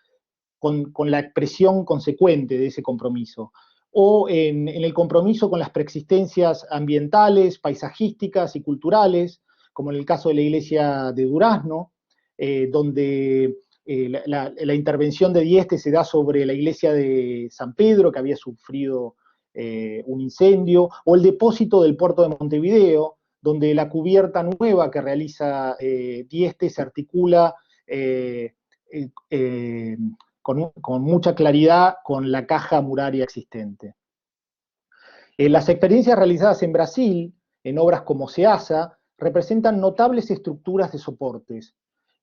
expresión consecuente de ese compromiso, o en el compromiso con las preexistencias ambientales, paisajísticas y culturales, como en el caso de la iglesia de Durazno, donde la intervención de Dieste se da sobre la iglesia de San Pedro, que había sufrido un incendio, o el depósito del puerto de Montevideo, donde la cubierta nueva que realiza Dieste se articula con mucha claridad con la caja muraria existente. Las experiencias realizadas en Brasil, en obras como Ceasa, representan notables estructuras de soportes,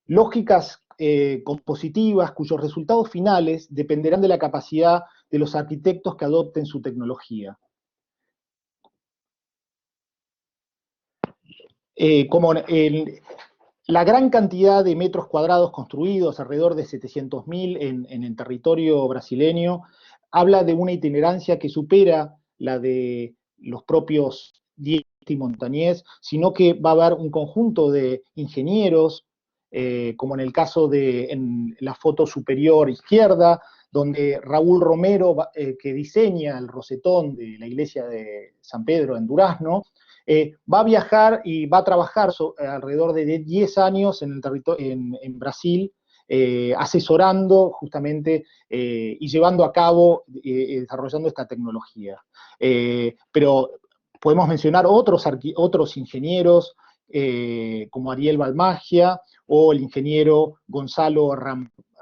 lógicas compositivas cuyos resultados finales dependerán de la capacidad de los arquitectos que adopten su tecnología. Como la gran cantidad de metros cuadrados construidos, alrededor de 700.000 en el territorio brasileño, habla de una itinerancia que supera la de los propios Dieste y Montañés, sino que va a haber un conjunto de ingenieros, como en el caso en la foto superior izquierda, donde Raúl Romero, que diseña el rosetón de la iglesia de San Pedro en Durazno, va a viajar y va a trabajar alrededor de 10 años en Brasil, asesorando justamente y llevando a cabo, desarrollando esta tecnología. Pero podemos mencionar otros ingenieros, como Ariel Balmagia, o el ingeniero Gonzalo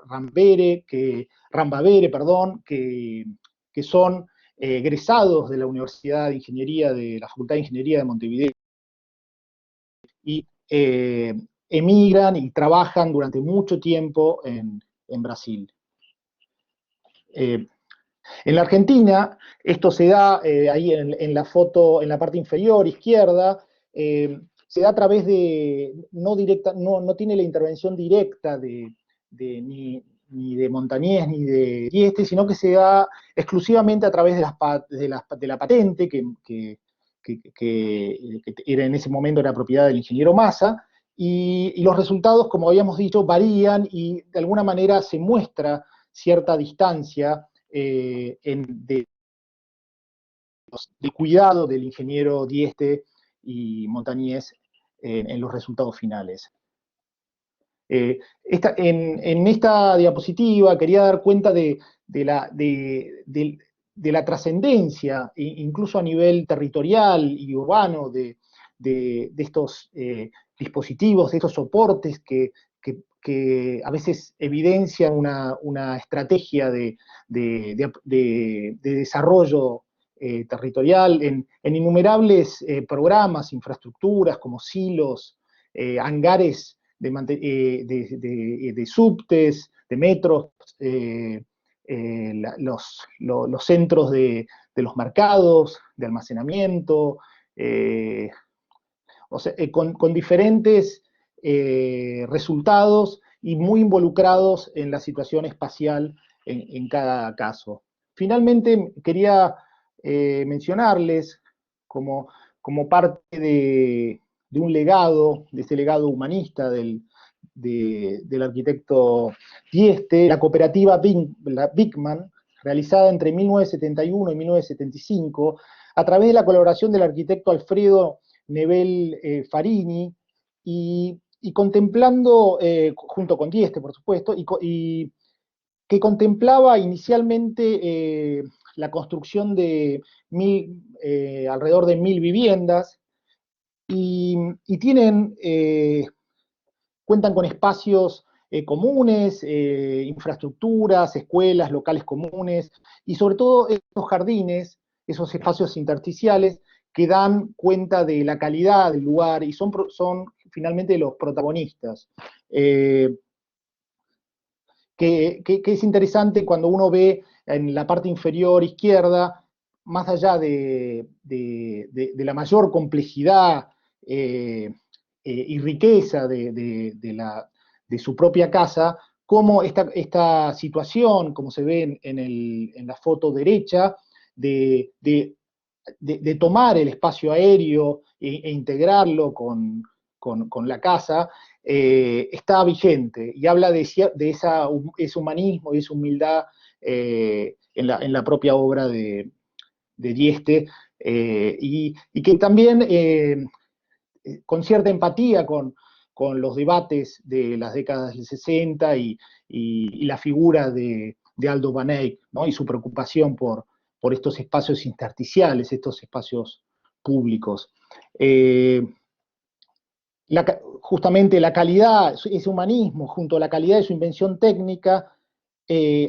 Rambavere, que son egresados de la Universidad de Ingeniería, de la Facultad de Ingeniería de Montevideo, y emigran y trabajan durante mucho tiempo en Brasil. En la Argentina, esto se da ahí en la foto, en la parte inferior izquierda, se da a través de, no tiene la intervención directa ni de Montañés ni de Dieste, sino que se da exclusivamente a través de la patente, que era en ese momento era propiedad del ingeniero Massa, y los resultados, como habíamos dicho, varían y de alguna manera se muestra cierta distancia de cuidado del ingeniero Dieste y Montañés en los resultados finales. En esta diapositiva quería dar cuenta de la trascendencia, incluso a nivel territorial y urbano, de estos dispositivos, de estos soportes que a veces evidencian una estrategia de desarrollo territorial en innumerables programas, infraestructuras como silos, hangares de subtes, de metros, los centros de los mercados, de almacenamiento, o sea, con diferentes resultados y muy involucrados en la situación espacial en cada caso. Finalmente, quería mencionarles como parte de un legado, de este legado humanista del arquitecto Dieste, la cooperativa Bigman, realizada entre 1971 y 1975, a través de la colaboración del arquitecto Alfredo Nebel Farini, y contemplando, junto con Dieste, por supuesto, y que contemplaba inicialmente la construcción de alrededor de 1000 viviendas, y cuentan con espacios comunes, infraestructuras, escuelas, locales comunes, y sobre todo estos jardines, esos espacios intersticiales que dan cuenta de la calidad del lugar y son finalmente los protagonistas. Que es interesante cuando uno ve en la parte inferior izquierda, más allá de la mayor complejidad y riqueza de su propia casa, cómo esta situación, como se ve en la foto derecha, de tomar el espacio aéreo e integrarlo con la casa, está vigente y habla de ese humanismo y esa humildad en la propia obra de Dieste, y que también con cierta empatía con los debates de las décadas del 60 y la figura de Aldo Van Eyck, ¿no? Y su preocupación por estos espacios intersticiales, estos espacios públicos. Justamente la calidad, ese humanismo, junto a la calidad de su invención técnica,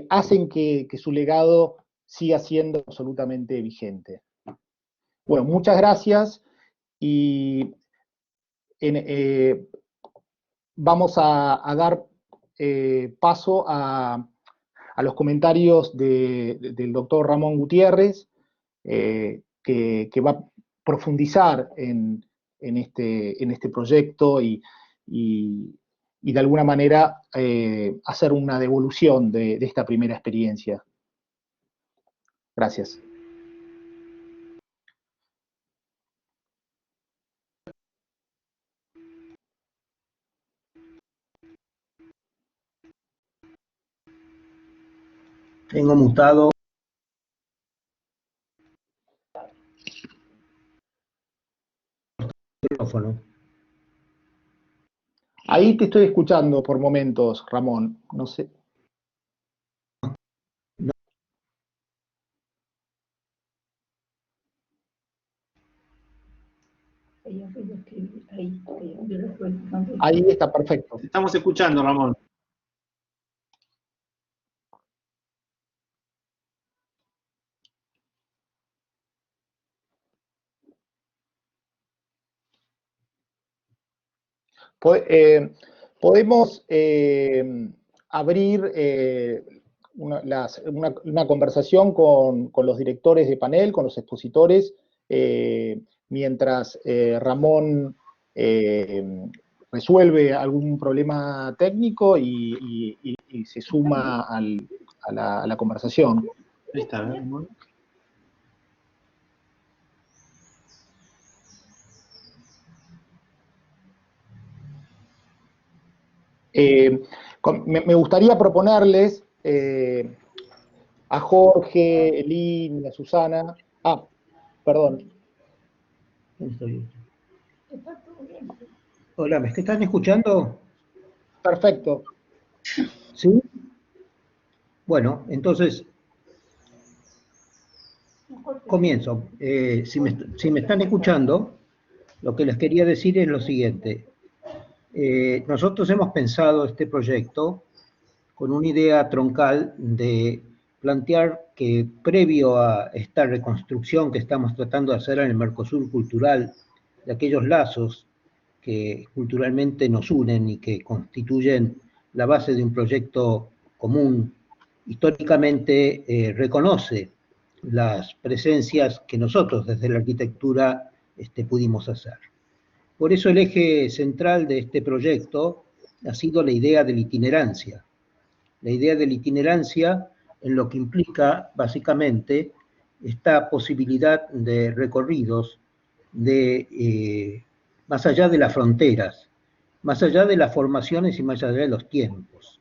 hacen que su legado siga siendo absolutamente vigente. Bueno, muchas gracias y vamos a dar paso a los comentarios del doctor Ramón Gutiérrez, que va a profundizar en este proyecto y de alguna manera hacer una devolución de esta primera experiencia. Gracias. Tengo mutado. Micrófono. Ahí te estoy escuchando por momentos, Ramón. No sé. Ahí está perfecto. Te estamos escuchando, Ramón. Podemos abrir una conversación con los directores de panel, con los expositores, mientras Ramón resuelve algún problema técnico y se suma a la conversación. Ahí está, Ramón. Me gustaría proponerles a Jorge, Elín y a Susana. Perdón. Hola, ¿me están escuchando? Perfecto. ¿Sí? Bueno, entonces, comienzo. Si me están escuchando, lo que les quería decir es lo siguiente. Nosotros hemos pensado este proyecto con una idea troncal de plantear que previo a esta reconstrucción que estamos tratando de hacer en el Mercosur cultural, de aquellos lazos que culturalmente nos unen y que constituyen la base de un proyecto común, históricamente reconoce las presencias que nosotros desde la arquitectura pudimos hacer. Por eso el eje central de este proyecto ha sido la idea de la itinerancia. La idea de la itinerancia en lo que implica básicamente esta posibilidad de recorridos más allá de las fronteras, más allá de las formaciones y más allá de los tiempos.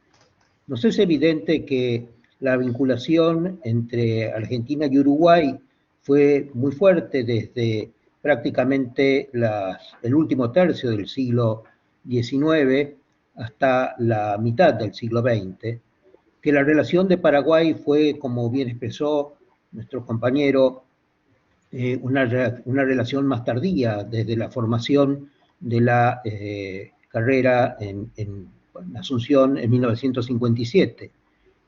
Nos es evidente que la vinculación entre Argentina y Uruguay fue muy fuerte desde prácticamente el último tercio del siglo XIX hasta la mitad del siglo XX, que la relación de Paraguay fue, como bien expresó nuestro compañero, una relación más tardía, desde la formación de la carrera en Asunción en 1957,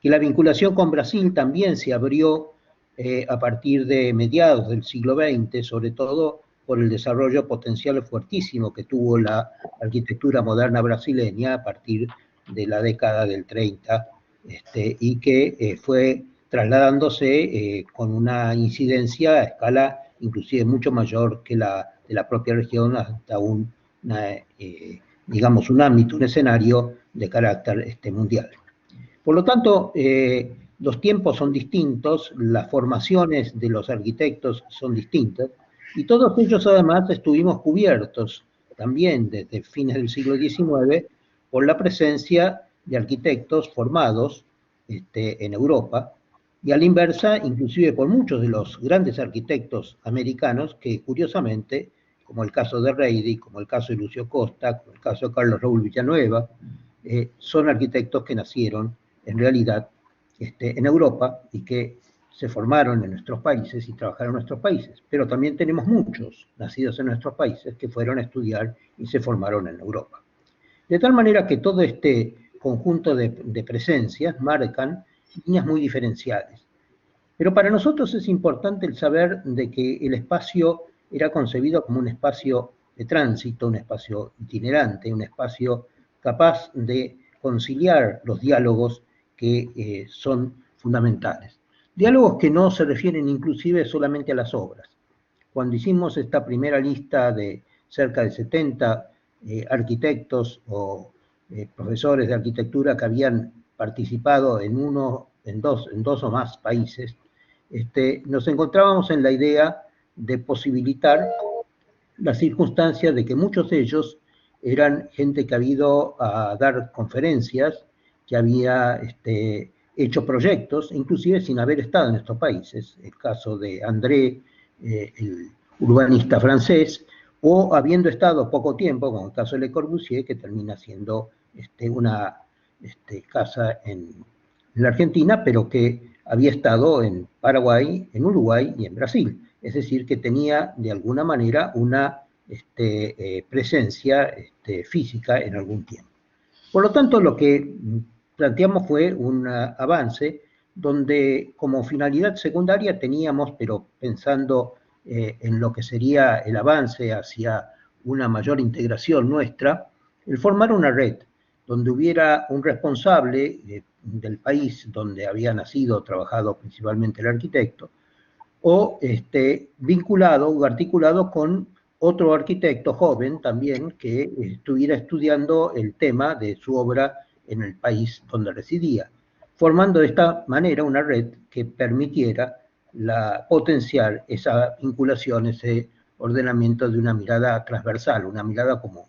que la vinculación con Brasil también se abrió a partir de mediados del siglo XX, sobre todo por el desarrollo potencial fuertísimo que tuvo la arquitectura moderna brasileña a partir de la década del 30, y que fue trasladándose con una incidencia a escala inclusive mucho mayor que la de la propia región hasta digamos, un ámbito, un escenario de carácter mundial. Por lo tanto, los tiempos son distintos, las formaciones de los arquitectos son distintas, y todos ellos además estuvimos cubiertos también desde fines del siglo XIX por la presencia de arquitectos formados en Europa, y a la inversa, inclusive por muchos de los grandes arquitectos americanos que, curiosamente, como el caso de Reidy, como el caso de Lucio Costa, como el caso de Carlos Raúl Villanueva, son arquitectos que nacieron, en realidad, en Europa y que se formaron en nuestros países y trabajaron en nuestros países. Pero también tenemos muchos nacidos en nuestros países que fueron a estudiar y se formaron en Europa. De tal manera que todo este conjunto de presencias marcan líneas muy diferenciales. Pero para nosotros es importante el saber de que el espacio era concebido como un espacio de tránsito, un espacio itinerante, un espacio capaz de conciliar los diálogos que son fundamentales. Diálogos que no se refieren inclusive solamente a las obras. Cuando hicimos esta primera lista de cerca de 70 arquitectos o profesores de arquitectura que habían participado en dos o más países, nos encontrábamos en la idea de posibilitar la circunstancia de que muchos de ellos eran gente que había ido a dar conferencias, que había hecho proyectos, inclusive sin haber estado en estos países. El caso de André, el urbanista francés, o habiendo estado poco tiempo, como el caso de Le Corbusier, que termina siendo una casa en la Argentina, pero que había estado en Paraguay, en Uruguay y en Brasil. Es decir, que tenía de alguna manera una presencia física en algún tiempo. Por lo tanto, lo que planteamos fue un avance donde como finalidad secundaria teníamos, pero pensando en lo que sería el avance hacia una mayor integración nuestra, el formar una red donde hubiera un responsable del país donde había nacido o trabajado principalmente el arquitecto, o vinculado o articulado con otro arquitecto joven también que estuviera estudiando el tema de su obra en el país donde residía, formando de esta manera una red que permitiera potenciar esa vinculación, ese ordenamiento de una mirada transversal, una mirada común.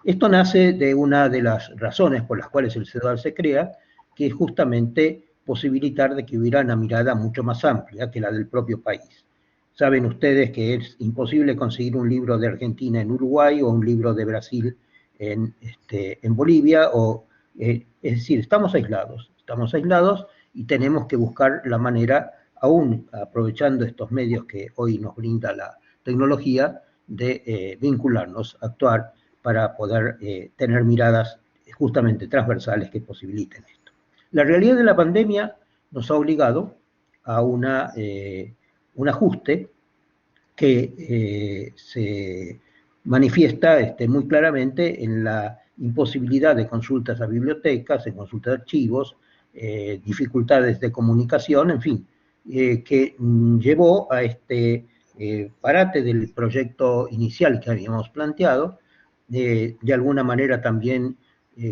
Esto nace de una de las razones por las cuales el CEDAR se crea, que es justamente posibilitar de que hubiera una mirada mucho más amplia que la del propio país. Saben ustedes que es imposible conseguir un libro de Argentina en Uruguay o un libro de Brasil en Bolivia, es decir, estamos aislados y tenemos que buscar la manera, aún aprovechando estos medios que hoy nos brinda la tecnología, de vincularnos, actuar para poder tener miradas justamente transversales que posibiliten esto. La realidad de la pandemia nos ha obligado a un ajuste que se manifiesta muy claramente en la imposibilidad de consultas a bibliotecas, en consultas de archivos, dificultades de comunicación, en fin, que llevó a parate del proyecto inicial que habíamos planteado. De alguna manera también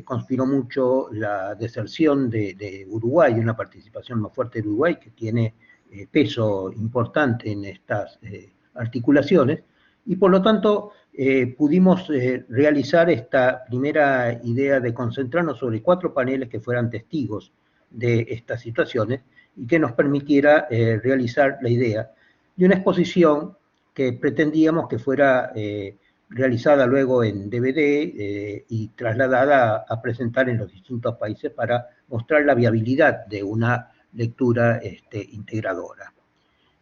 conspiró mucho la deserción de Uruguay, una participación más fuerte de Uruguay que tiene peso importante en estas articulaciones, y por lo tanto pudimos realizar esta primera idea de concentrarnos sobre 4 paneles que fueran testigos de estas situaciones y que nos permitiera realizar la idea de una exposición que pretendíamos que fuera realizada luego en DVD y trasladada a presentar en los distintos países para mostrar la viabilidad de una lectura integradora.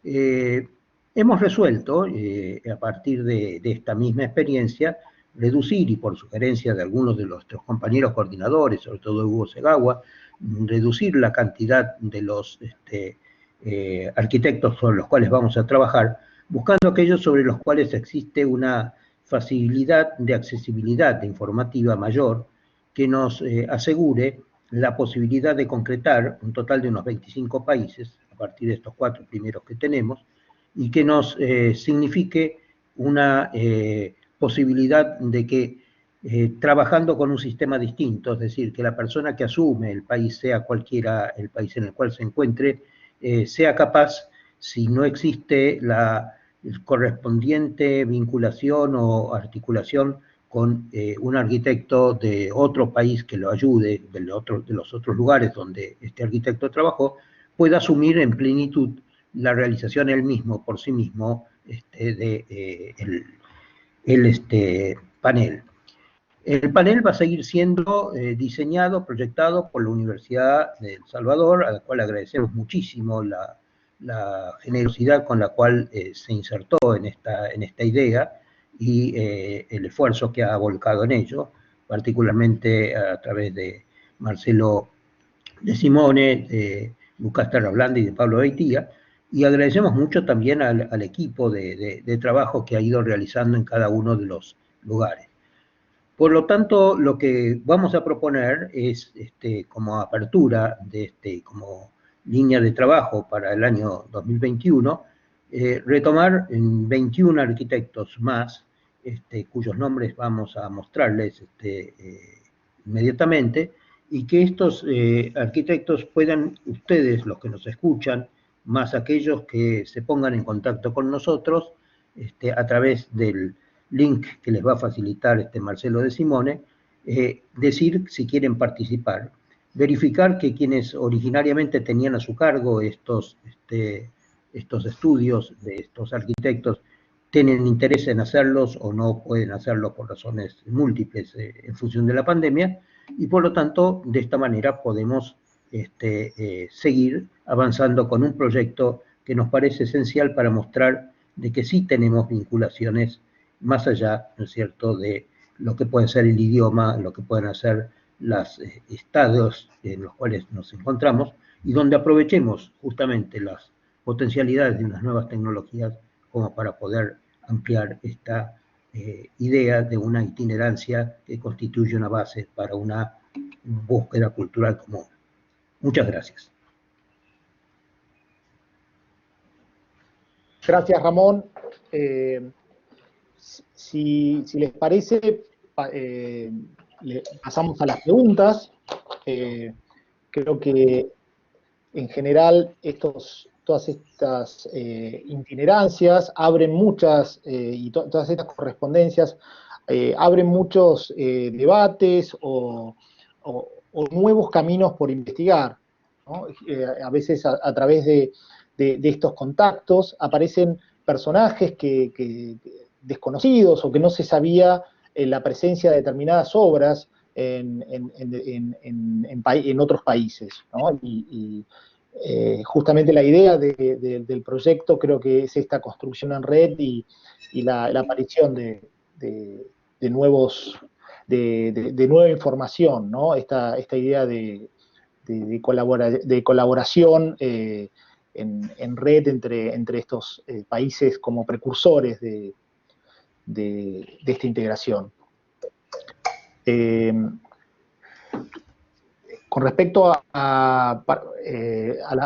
Hemos resuelto, a partir de esta misma experiencia, reducir, y por sugerencia de algunos de nuestros compañeros coordinadores, sobre todo Hugo Segawa, reducir la cantidad de los arquitectos sobre los cuales vamos a trabajar, buscando aquellos sobre los cuales existe una facilidad de accesibilidad informativa mayor que nos asegure la posibilidad de concretar un total de unos 25 países, a partir de estos 4 primeros que tenemos, y que nos signifique una posibilidad de que trabajando con un sistema distinto, es decir, que la persona que asume el país, sea cualquiera el país en el cual se encuentre, sea capaz, si no existe la correspondiente vinculación o articulación con un arquitecto de otro país que lo ayude, de los otros lugares donde este arquitecto trabajó, pueda asumir en plenitud la realización él mismo, por sí mismo, panel. El panel va a seguir siendo diseñado, proyectado por la Universidad de El Salvador, a la cual agradecemos muchísimo la generosidad con la cual se insertó en esta idea y el esfuerzo que ha volcado en ello, particularmente a través de Marcelo de Simone, de Lucas Terrablanda y de Pablo Beitía, y agradecemos mucho también al equipo de trabajo que ha ido realizando en cada uno de los lugares. Por lo tanto, lo que vamos a proponer es, como apertura, como línea de trabajo para el año 2021, retomar 21 arquitectos más, cuyos nombres vamos a mostrarles inmediatamente, y que estos arquitectos puedan, ustedes, los que nos escuchan, más aquellos que se pongan en contacto con nosotros, a través del link que les va a facilitar Marcelo de Simone, decir si quieren participar, verificar que quienes originariamente tenían a su cargo estos estudios de estos arquitectos tienen interés en hacerlos o no pueden hacerlo por razones múltiples en función de la pandemia, y por lo tanto de esta manera podemos seguir avanzando con un proyecto que nos parece esencial para mostrar de que sí tenemos vinculaciones más allá, ¿no es cierto?, de lo que puede ser el idioma, lo que pueden ser los estados en los cuales nos encontramos, y donde aprovechemos justamente las potencialidades de unas nuevas tecnologías como para poder ampliar esta idea de una itinerancia que constituye una base para una búsqueda cultural común. Muchas gracias. Gracias, Ramón. Si les parece, pasamos a las preguntas. Creo que en general todas estas itinerancias abren muchas, y todas estas correspondencias abren muchos debates o nuevos caminos por investigar, ¿no? A veces a través de estos contactos aparecen personajes desconocidos o que no se sabía la presencia de determinadas obras en otros países, ¿no? Justamente la idea del proyecto creo que es esta construcción en red y la aparición de nueva información, ¿no? Esta idea de colaboración en red entre estos países como precursores de esta integración. Con respecto a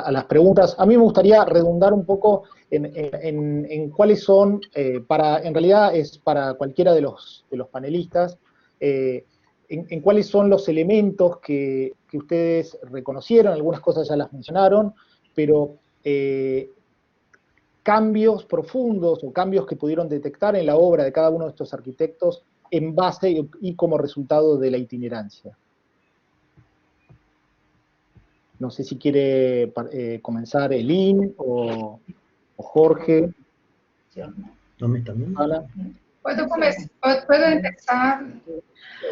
las preguntas, a mí me gustaría redundar un poco en cuáles son, en realidad es para cualquiera de los panelistas, en cuáles son los elementos que ustedes reconocieron, algunas cosas ya las mencionaron, pero cambios profundos o cambios que pudieron detectar en la obra de cada uno de estos arquitectos en base y como resultado de la itinerancia. No sé si quiere comenzar Elín o Jorge. ¿Puedo empezar?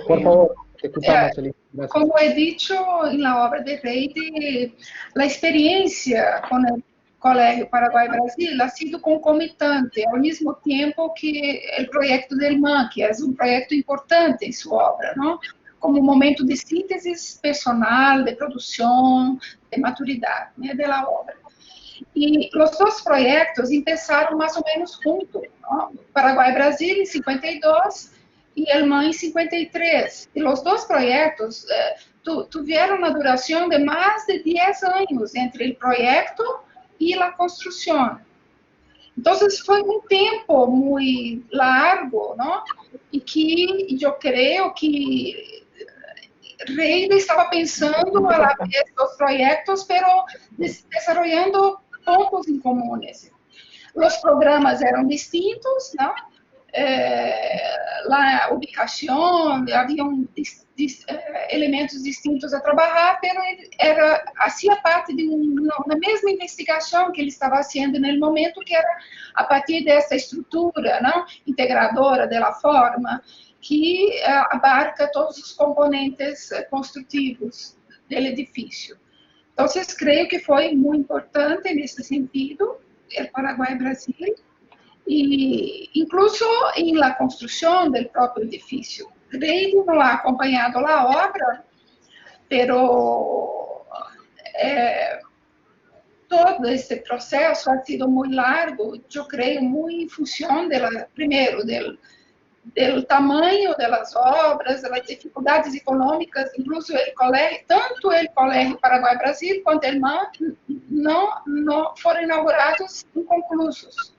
Por favor, te escuchamos, Elín. Gracias. Como he dicho en la obra de Reide, la experiencia con el Colegio Paraguay-Brasil ha sido concomitante, al mismo tiempo que el proyecto del MAN, que es un proyecto importante en su obra, ¿no? Como un momento de síntesis personal, de producción, de maturidad, ¿no?, de la obra. Y los dos proyectos empezaron más o menos juntos, ¿no? Paraguay-Brasil en 52 y el MAN en 53. Y los dos proyectos tuvieron una duración de más de 10 años entre el proyecto y la construcción. Entonces fue un tiempo muy largo, ¿no? Y que yo creo que Reide estaba pensando a la vez los proyectos, pero desarrollando puntos en comunes. Los programas eran distintos, ¿no? La ubicación, había elementos distintos a trabalhar, pero hacía parte de una mesma investigação que ele estava fazendo no momento, que era a partir dessa estrutura, não, integradora da forma, que abarca todos os componentes construtivos do edifício. Então, creio que foi muito importante nesse sentido, o Paraguai-Brasil, e incluso em la construção do próprio edifício. Reide não ha acompanhado a obra, pero todo esse processo ha sido muito largo, eu creio, muito em função, primeiro, do tamanho das obras, das dificuldades econômicas, incluso tanto o Colégio Paraguai-Brasil quanto o MAN não foram inaugurados inconclusos,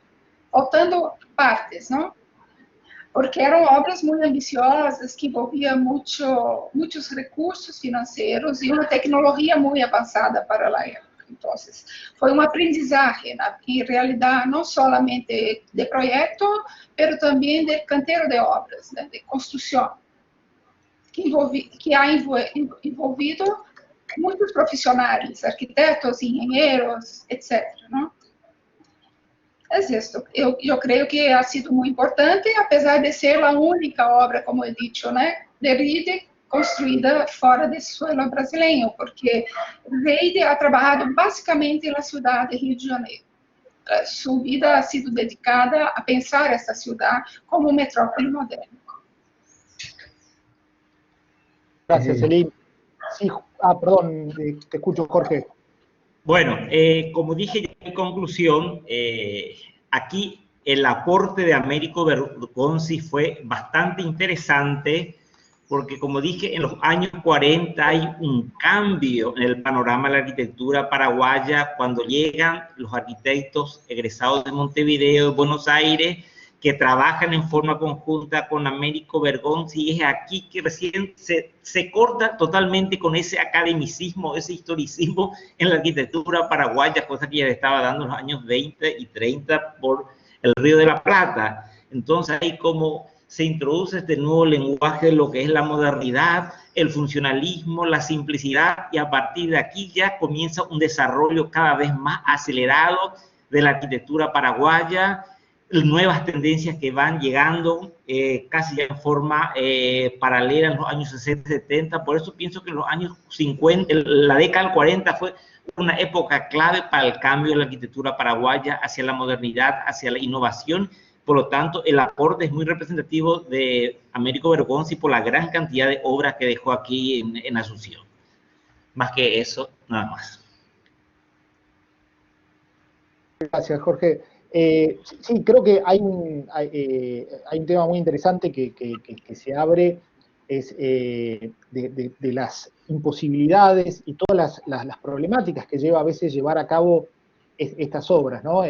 faltando partes, não? Porque eram obras muito ambiciosas, que envolviam muitos recursos financeiros e uma tecnologia muito avançada para a época. Então, foi uma aprendizagem, em realidade, não somente de projeto, mas também de canteiro de obras, né, de construção, que ha envolvido muitos profissionais, arquitetos, engenheiros, etc., não? É isso. Eu creio que ha sido muito importante, apesar de ser a única obra, como eu disse, né, de Reide construída fora do suelo brasileiro, porque Reide ha trabalhado basicamente na cidade de Rio de Janeiro. Sua vida ha sido dedicada a pensar essa cidade como metrópole moderna. Gracias, Elín. Sí, perdón, te escucho, Jorge. Bueno, como dije en conclusión, aquí el aporte de Américo Bergonzi fue bastante interesante, porque como dije, en los años 40 hay un cambio en el panorama de la arquitectura paraguaya cuando llegan los arquitectos egresados de Montevideo, de Buenos Aires, que trabajan en forma conjunta con Américo Bergonzi, y es aquí que recién se corta totalmente con ese academicismo, ese historicismo en la arquitectura paraguaya, cosa que ya le estaba dando en los años 20 y 30 por el Río de la Plata. Entonces ahí como se introduce este nuevo lenguaje de lo que es la modernidad, el funcionalismo, la simplicidad, y a partir de aquí ya comienza un desarrollo cada vez más acelerado de la arquitectura paraguaya, nuevas tendencias que van llegando casi ya en forma paralela en los años 60 y 70. Por eso pienso que en los años 50, la década del 40 fue una época clave para el cambio de la arquitectura paraguaya hacia la modernidad, hacia la innovación. Por lo tanto, el aporte es muy representativo de Américo Bergonzi por la gran cantidad de obras que dejó aquí en Asunción. Más que eso, nada más. Gracias, Jorge. Sí, creo que hay un tema muy interesante que se abre, es de las imposibilidades y todas las problemáticas que lleva a veces llevar a cabo estas obras, ¿no?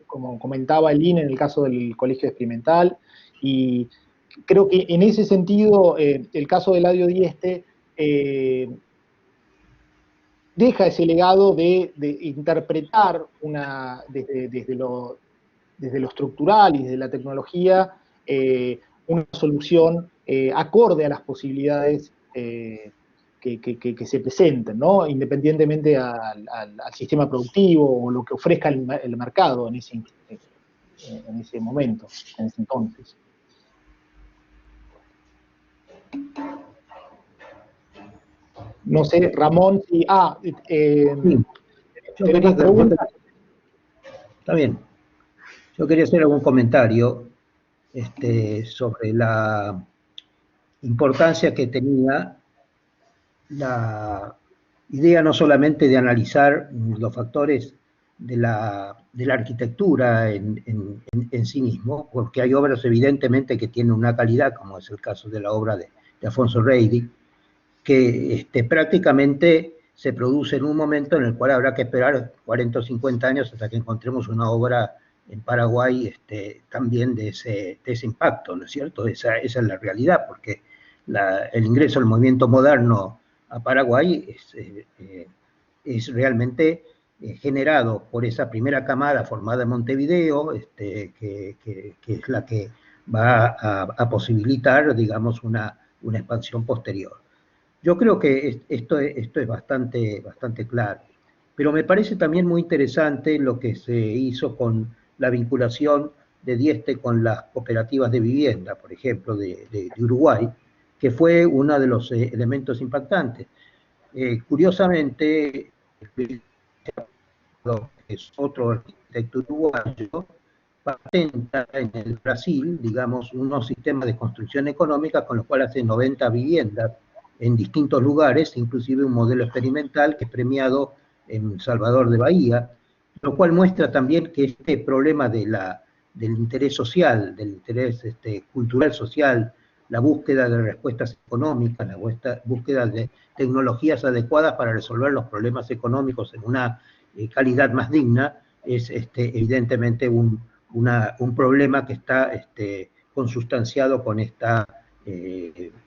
Como comentaba Elín en el caso del Colegio Experimental, y creo que en ese sentido el caso de Eladio Dieste deja ese legado de interpretar desde lo estructural y desde la tecnología una solución acorde a las posibilidades que se presenten, ¿no? Independientemente al sistema productivo o lo que ofrezca el mercado en ese momento, en ese entonces. No sé, Ramón, si... Sí. ¿tenés preguntas? Está bien. Yo quería hacer algún comentario sobre la importancia que tenía la idea no solamente de analizar los factores de la arquitectura en sí mismo, porque hay obras evidentemente que tienen una calidad, como es el caso de la obra de Afonso Reidi, que prácticamente se produce en un momento en el cual habrá que esperar 40 o 50 años hasta que encontremos una obra en Paraguay también de ese impacto, ¿no es cierto? Esa es la realidad, porque el ingreso del movimiento moderno a Paraguay es realmente generado por esa primera camada formada en Montevideo, que es la que va a posibilitar, digamos, una expansión posterior. Yo creo que esto es bastante claro, pero me parece también muy interesante lo que se hizo con la vinculación de Dieste con las cooperativas de vivienda, por ejemplo, de Uruguay, que fue uno de los elementos impactantes. Curiosamente, es otro arquitecto uruguayo, patenta en el Brasil, digamos, unos sistemas de construcción económica con los cuales hace 90 viviendas en distintos lugares, inclusive un modelo experimental que es premiado en Salvador de Bahía, lo cual muestra también que este problema del interés social, del interés cultural social, la búsqueda de respuestas económicas, la búsqueda de tecnologías adecuadas para resolver los problemas económicos en una calidad más digna, es evidentemente un problema que está consustanciado con esta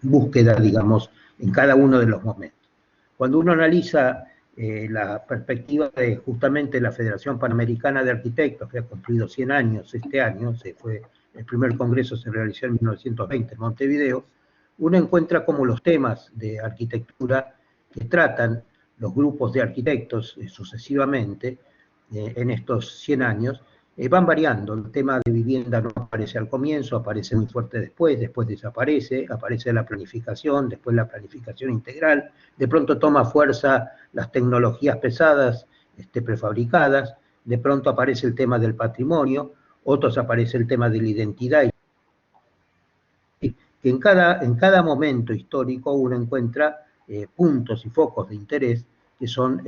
búsqueda, digamos, en cada uno de los momentos. Cuando uno analiza la perspectiva de justamente la Federación Panamericana de Arquitectos, que ha cumplido 100 años este año, el primer congreso se realizó en 1920 en Montevideo, uno encuentra como los temas de arquitectura que tratan los grupos de arquitectos sucesivamente en estos 100 años, van variando. El tema de vivienda no aparece al comienzo, aparece muy fuerte después desaparece, aparece la planificación, después la planificación integral, de pronto toma fuerza las tecnologías pesadas, prefabricadas, de pronto aparece el tema del patrimonio, otros aparece el tema de la identidad. Que en cada momento histórico uno encuentra puntos y focos de interés que son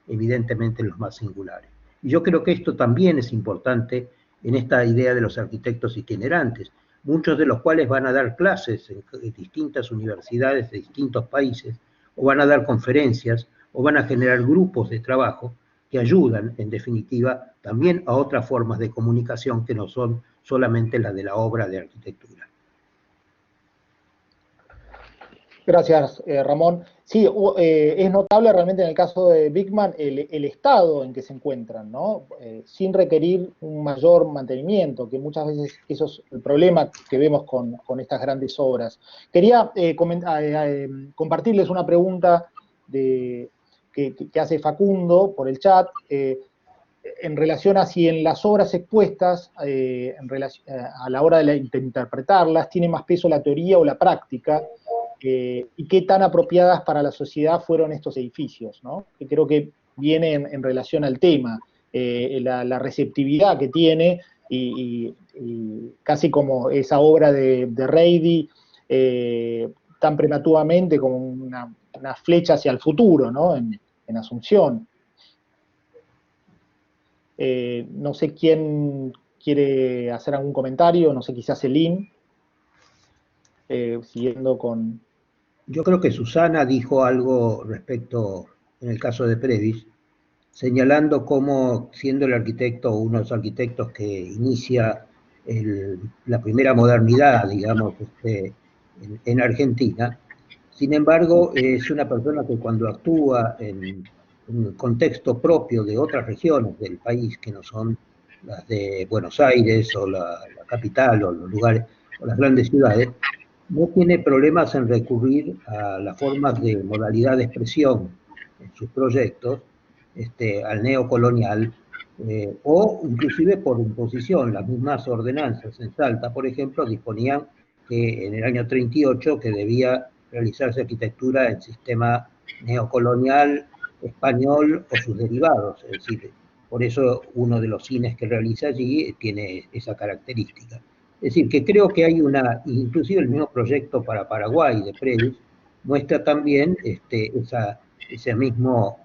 evidentemente los más singulares. Y yo creo que esto también es importante en esta idea de los arquitectos itinerantes, muchos de los cuales van a dar clases en distintas universidades de distintos países, o van a dar conferencias, o van a generar grupos de trabajo que ayudan, en definitiva, también a otras formas de comunicación que no son solamente las de la obra de arquitectura. Gracias, Ramón. Sí, es notable realmente en el caso de Beekman el estado en que se encuentran, ¿no? Sin requerir un mayor mantenimiento, que muchas veces eso es el problema que vemos con estas grandes obras. Quería compartirles una pregunta que hace Facundo por el chat, en relación a si en las obras expuestas, a la hora de interpretarlas, tiene más peso la teoría o la práctica, y qué tan apropiadas para la sociedad fueron estos edificios, ¿no? Que creo que viene en relación al tema, la receptividad que tiene, y casi como esa obra de Reidy, tan prematuramente como una flecha hacia el futuro, ¿no? En Asunción. No sé quién quiere hacer algún comentario, no sé, quizás Elín, siguiendo con... Yo creo que Susana dijo algo respecto, en el caso de Previs, señalando cómo, siendo el arquitecto, uno de los arquitectos que inicia la primera modernidad, digamos, en Argentina, sin embargo, es una persona que cuando actúa en un contexto propio de otras regiones del país, que no son las de Buenos Aires o la capital o los lugares o las grandes ciudades, no tiene problemas en recurrir a las formas de modalidad de expresión en sus proyectos, al neocolonial, o inclusive por imposición. Las mismas ordenanzas en Salta, por ejemplo, disponían que en el año 38 que debía realizarse arquitectura en sistema neocolonial, español o sus derivados, es decir, por eso uno de los cines que realiza allí tiene esa característica. Es decir, que creo que hay inclusive el mismo proyecto para Paraguay de Previs, muestra también ese mismo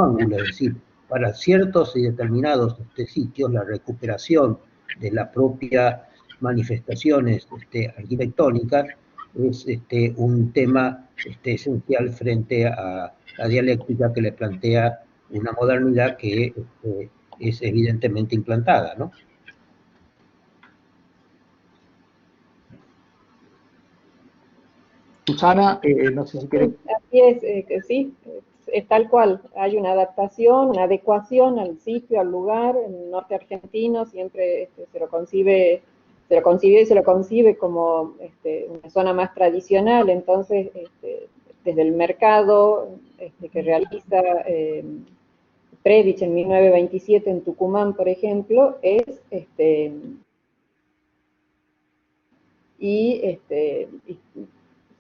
ángulo, es decir, para ciertos y determinados sitios la recuperación de las propias manifestaciones arquitectónicas es un tema esencial frente a la dialéctica que le plantea una modernidad que es evidentemente implantada, ¿no? Susana, no sé si querés... Así es, que sí, es tal cual. Hay una adaptación, una adecuación al sitio, al lugar. En el norte argentino siempre se lo concibe y se lo concibe como una zona más tradicional. Entonces, desde el mercado que realiza Previs en 1927 en Tucumán, por ejemplo, y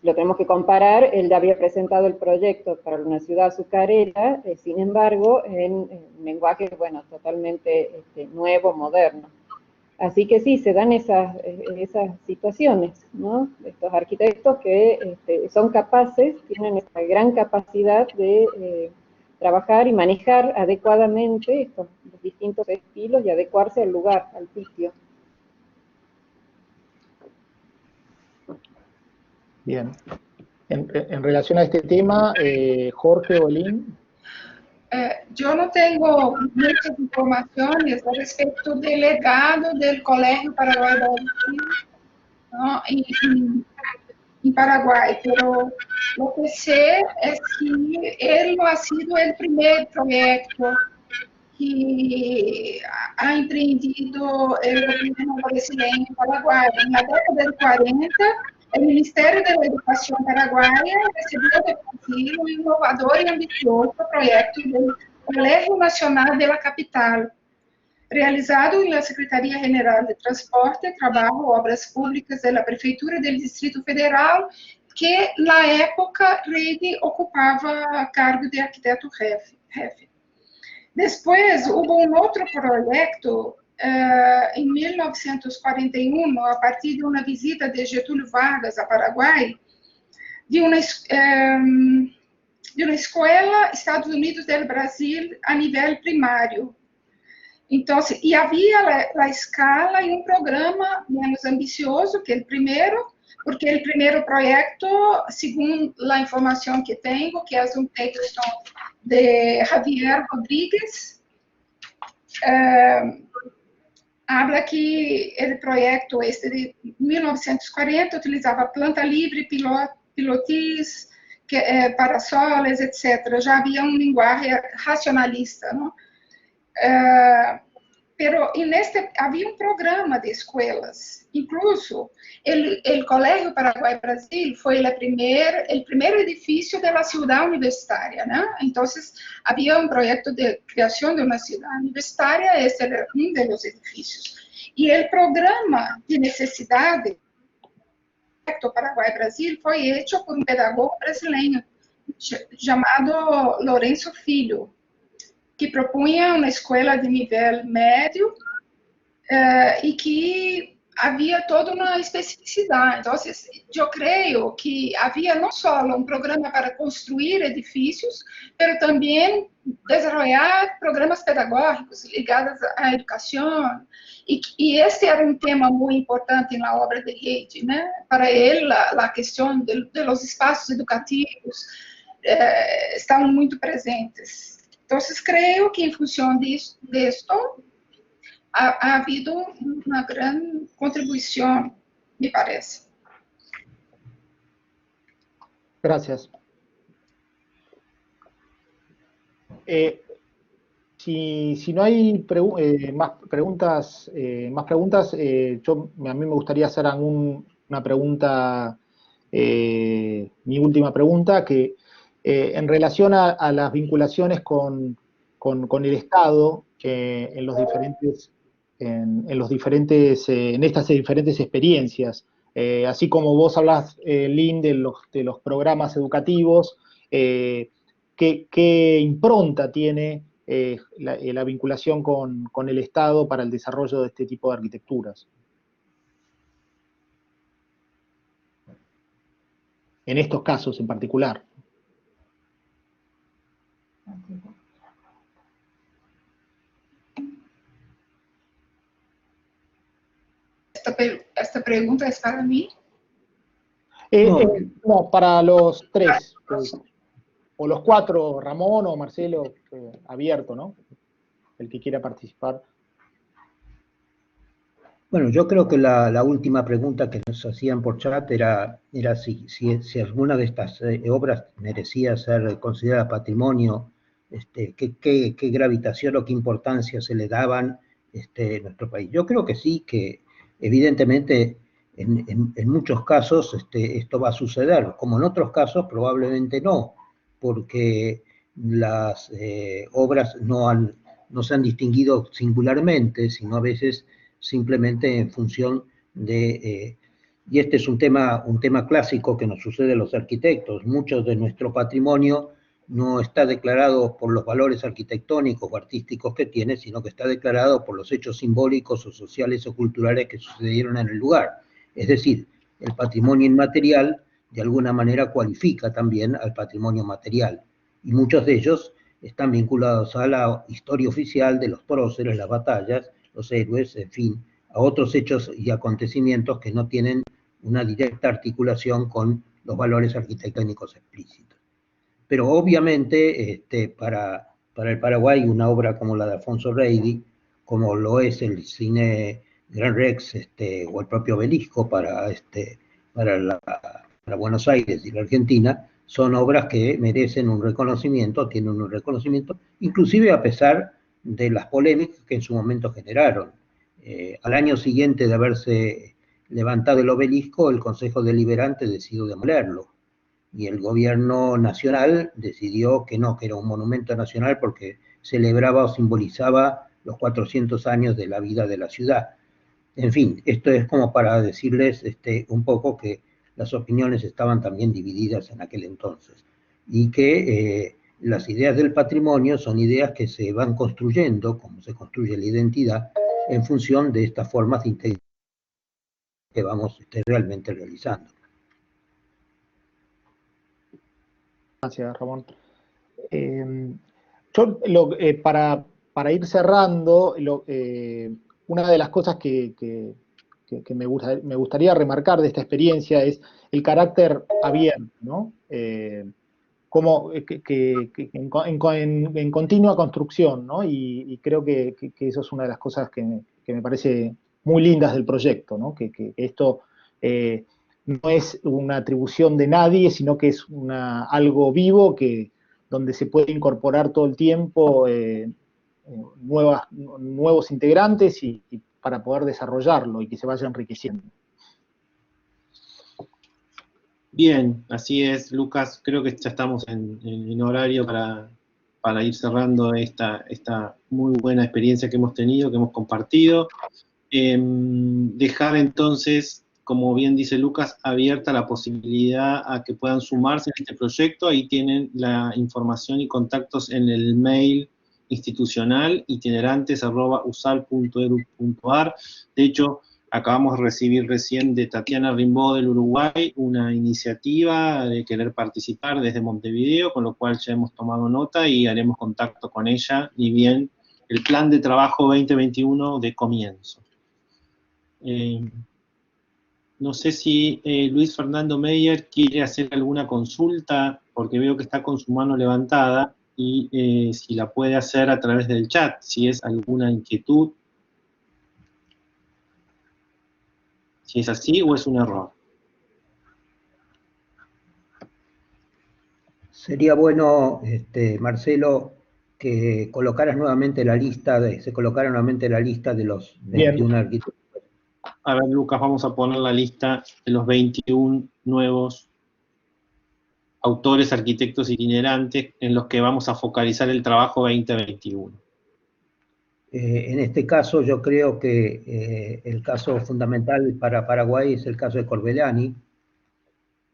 lo tenemos que comparar. Él había presentado el proyecto para una ciudad azucarera, sin embargo, en un lenguaje, bueno, totalmente nuevo, moderno. Así que sí, se dan esas situaciones, ¿no? Estos arquitectos que son capaces, tienen esta gran capacidad de trabajar y manejar adecuadamente estos distintos estilos y adecuarse al lugar, al sitio. Bien. En relación a este tema, Jorge o Elín. Yo no tengo muchas informaciones respecto del legado del Colegio Paraguay de Argentina, ¿no? en Paraguay, pero lo que sé es que él no ha sido el primer proyecto que ha emprendido el gobierno brasileño en Paraguay. En la década del 40, el Ministerio de la Educación paraguaya recibió de Brasil un innovador y ambicioso proyecto del Colegio Nacional de la Capital, realizado en la Secretaría General de Transporte, Trabajo, Obras Públicas de la Prefeitura del Distrito Federal, que en la época Reidy ocupaba cargo de arquitecto jefe. Después hubo un otro proyecto en 1941, a partir de una visita de Getúlio Vargas a Paraguay, de una escuela Estados Unidos del Brasil a nivel primario. Entonces, y había la escala y un programa menos ambicioso que el primero, porque el primer proyecto, según la información que tengo, que es un texto de Javier Rodríguez, habla que el proyecto este de 1940 utilizaba planta libre, pilotis, parasoles, etc. Já havia um linguagem racionalista, não? Pero havia um programa de escolas. Incluso, o Colégio Paraguai Brasil foi o primeiro edifício da cidade universitária, né? Então, havia um projeto de criação de uma cidade universitária, esse era um dos edifícios. E o programa de necessidade do Paraguai Brasil foi feito por um pedagogo brasileiro chamado Lourenço Filho, que propunha uma escola de nível médio e que havia toda uma especificidade. Então, eu creio que havia não só um programa para construir edifícios, mas também desenvolver programas pedagógicos ligados à educação. E esse era um tema muito importante na obra de Rede, né? Para ele, a questão dos espaços educativos estavam muito presentes. Então, creio que, em função disso, ha habido uma grande contribuição, me parece. Gracias. Si no hay más preguntas, a mí me gustaría hacer una pregunta, mi última pregunta, que en relación a las vinculaciones con el Estado en estas diferentes experiencias. Así como vos hablas, Lynn, de los programas educativos, ¿qué impronta tiene la vinculación con el Estado para el desarrollo de este tipo de arquitecturas? En estos casos en particular. Esta pregunta es para mí. No, para los tres, o los cuatro, Ramón o Marcelo, abierto, ¿no? El que quiera participar. Bueno, yo creo que la última pregunta que nos hacían por chat era si alguna de estas obras merecía ser considerada patrimonio, qué gravitación o qué importancia se le daban en nuestro país. Yo creo que sí, que evidentemente en muchos casos esto va a suceder, como en otros casos probablemente no, porque las obras no se han distinguido singularmente, sino a veces simplemente en función de... y este es un tema clásico que nos sucede a los arquitectos. Mucho de nuestro patrimonio no está declarado por los valores arquitectónicos o artísticos que tiene, sino que está declarado por los hechos simbólicos o sociales o culturales que sucedieron en el lugar. Es decir, el patrimonio inmaterial de alguna manera cualifica también al patrimonio material, y muchos de ellos están vinculados a la historia oficial de los próceres, las batallas, los héroes, en fin, a otros hechos y acontecimientos que no tienen una directa articulación con los valores arquitectónicos explícitos. Pero obviamente para el Paraguay una obra como la de Alfonso Reidi, como lo es el cine Gran Rex o el propio Obelisco para Buenos Aires y la Argentina, son obras que merecen un reconocimiento, tienen un reconocimiento, inclusive a pesar de las polémicas que en su momento generaron. Al año siguiente de haberse levantado el Obelisco, el Consejo Deliberante decidió demolerlo, y el gobierno nacional decidió que no, que era un monumento nacional porque celebraba o simbolizaba los 400 años de la vida de la ciudad. En fin, esto es como para decirles un poco que las opiniones estaban también divididas en aquel entonces, y que las ideas del patrimonio son ideas que se van construyendo, como se construye la identidad, en función de estas formas de integridad que vamos realmente realizando. Gracias, Ramón. Para para ir cerrando, una de las cosas que me gustaría remarcar de esta experiencia es el carácter abierto, ¿no? En continua construcción, ¿no? Y creo que eso es una de las cosas que me parece muy lindas del proyecto, ¿no? Que esto no es una atribución de nadie, sino que es algo vivo donde se puede incorporar todo el tiempo nuevos integrantes y para poder desarrollarlo y que se vaya enriqueciendo. Bien, así es, Lucas. Creo que ya estamos en horario para ir cerrando esta muy buena experiencia que hemos tenido, que hemos compartido. Dejar entonces, como bien dice Lucas, abierta la posibilidad a que puedan sumarse a este proyecto. Ahí tienen la información y contactos en el mail institucional itinerantes@usal.edu.ar. De hecho, acabamos de recibir recién de Tatiana Rimbaud del Uruguay una iniciativa de querer participar desde Montevideo, con lo cual ya hemos tomado nota y haremos contacto con ella, y bien el plan de trabajo 2021 de comienzo. No sé si Luis Fernando Meyer quiere hacer alguna consulta, porque veo que está con su mano levantada, y si la puede hacer a través del chat, si es alguna inquietud, si es así o es un error. Sería bueno, Marcelo, que colocaras nuevamente se colocara nuevamente la lista de los 21 arquitectos. A ver, Lucas, vamos a poner la lista de los 21 nuevos autores, arquitectos itinerantes en los que vamos a focalizar el trabajo 2021. En este caso, yo creo que el caso fundamental para Paraguay es el caso de Corbellani.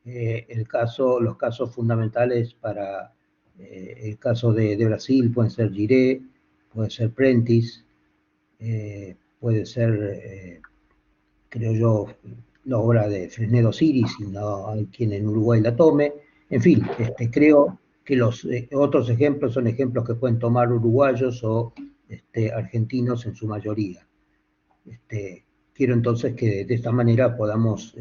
Los casos fundamentales para el caso de Brasil pueden ser Giré, puede ser Prentice, puede ser, creo yo, la obra de Fresnedo Siri, si no hay quien en Uruguay la tome. En fin, creo que los otros ejemplos son ejemplos que pueden tomar uruguayos o argentinos en su mayoría. Quiero entonces que de esta manera podamos,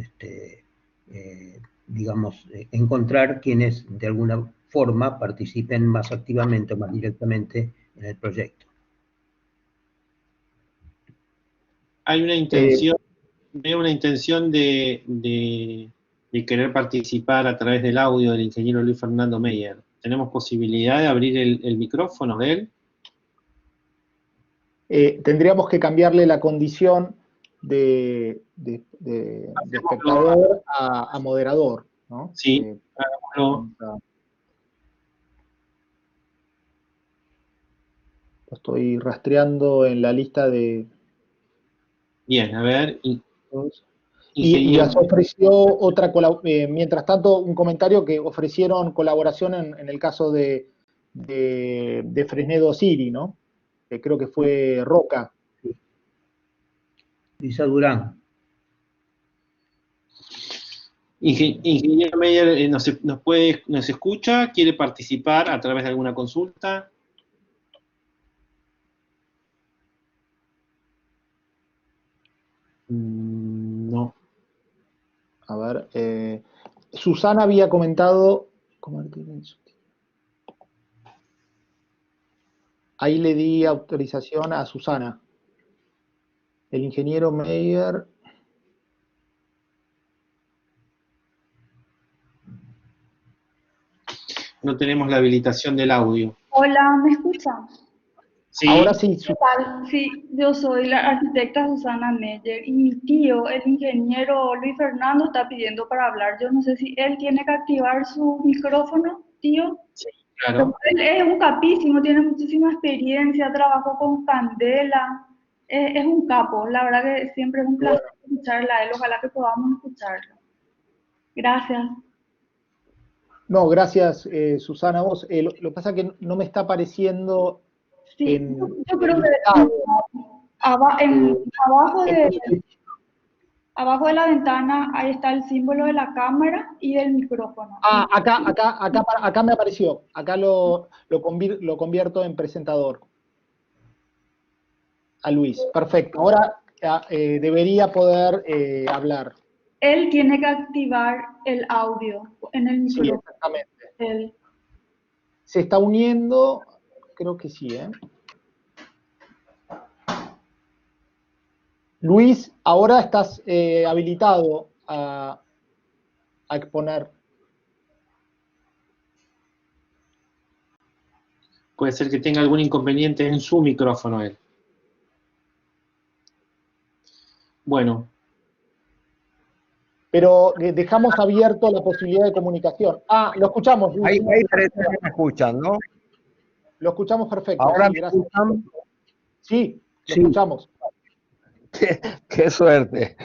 digamos, encontrar quienes de alguna forma participen más activamente o más directamente en el proyecto. Hay una intención, veo una intención de querer participar a través del audio del ingeniero Luis Fernando Meyer. ¿Tenemos posibilidad de abrir el micrófono de él? Tendríamos que cambiarle la condición de espectador a moderador, ¿no? Sí, hagámoslo. Lo estoy rastreando en la lista de... Bien, a ver. Y se ofreció mientras tanto, un comentario que ofrecieron colaboración en el caso de Fresnedo Siri, ¿no? Creo que fue Roca. Lisa Durán. Ingeniero Meyer, ¿nos escucha? ¿Quiere participar a través de alguna consulta? No. A ver, Susana había comentado... Ahí le di autorización a Susana. El ingeniero Meyer... No tenemos la habilitación del audio. Hola, ¿me escuchan? Sí. Ahora sí. ¿Qué tal? Sí, yo soy la arquitecta Susana Meyer y mi tío, el ingeniero Luis Fernando, está pidiendo para hablar. Yo no sé si él tiene que activar su micrófono, tío. Sí, claro. Él es un capísimo, tiene muchísima experiencia, trabajó con Candela, es un capo. La verdad que siempre es un placer escucharla a él, ojalá que podamos escucharlo. Gracias. No, gracias, Susana, vos. Lo que pasa es que no me está apareciendo... Sí, yo creo que abajo de la ventana ahí está el símbolo de la cámara y del micrófono. Ah, acá me apareció. Acá lo convierto en presentador. A Luis, perfecto. Ahora debería poder hablar. Él tiene que activar el audio en el Sí, micrófono. exactamente. Él. Se está uniendo, creo que sí, ¿eh? Luis, ahora estás habilitado a exponer. Puede ser que tenga algún inconveniente en su micrófono él. Bueno. Pero dejamos abierto la posibilidad de comunicación. Ah, lo escuchamos, Luis. Ahí parece que me escuchan, ¿no? Lo escuchamos perfecto. Ahora sí, me gracias. escuchan. Sí, lo Sí. escuchamos. Qué suerte.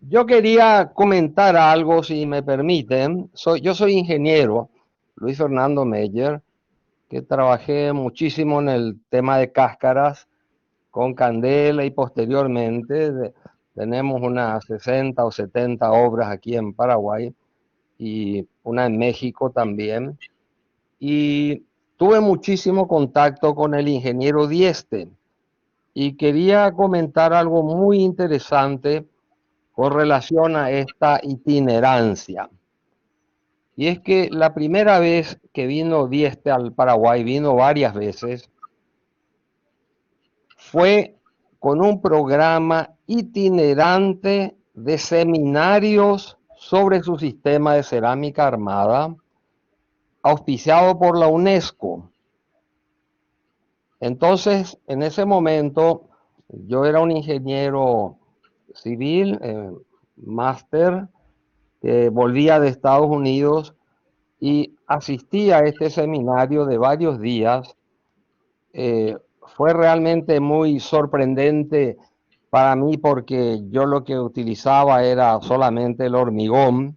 Yo quería comentar algo, si me permiten. Yo soy ingeniero, Luis Fernando Meyer, que trabajé muchísimo en el tema de cáscaras con Candela y posteriormente tenemos unas 60 o 70 obras aquí en Paraguay y una en México también. Y tuve muchísimo contacto con el ingeniero Dieste y quería comentar algo muy interesante con relación a esta itinerancia. Y es que la primera vez que vino Dieste al Paraguay, vino varias veces, fue con un programa itinerante de seminarios sobre su sistema de cerámica armada, auspiciado por la UNESCO. Entonces, en ese momento, yo era un ingeniero civil, máster, que volvía de Estados Unidos y asistí a este seminario de varios días. Fue realmente muy sorprendente para mí porque yo lo que utilizaba era solamente el hormigón,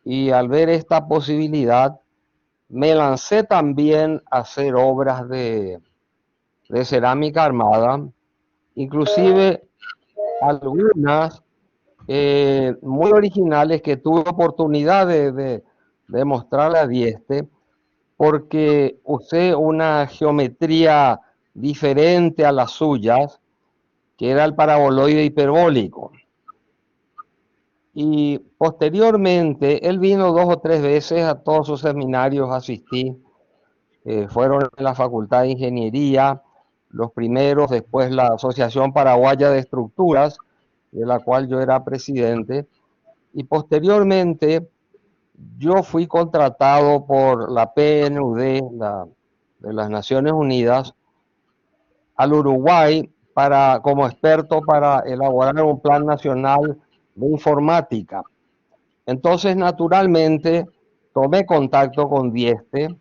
y al ver esta posibilidad me lancé también a hacer obras de cerámica armada, inclusive algunas muy originales que tuve oportunidad de mostrarle a Dieste, porque usé una geometría diferente a las suyas, que era el paraboloide hiperbólico. Y posteriormente, él vino 2 o 3 veces a todos sus seminarios, asistí. Fueron en la Facultad de Ingeniería, los primeros, después la Asociación Paraguaya de Estructuras, de la cual yo era presidente, y posteriormente yo fui contratado por la PNUD, de las Naciones Unidas, al Uruguay como experto para elaborar un plan nacional de informática. Entonces, naturalmente, tomé contacto con Dieste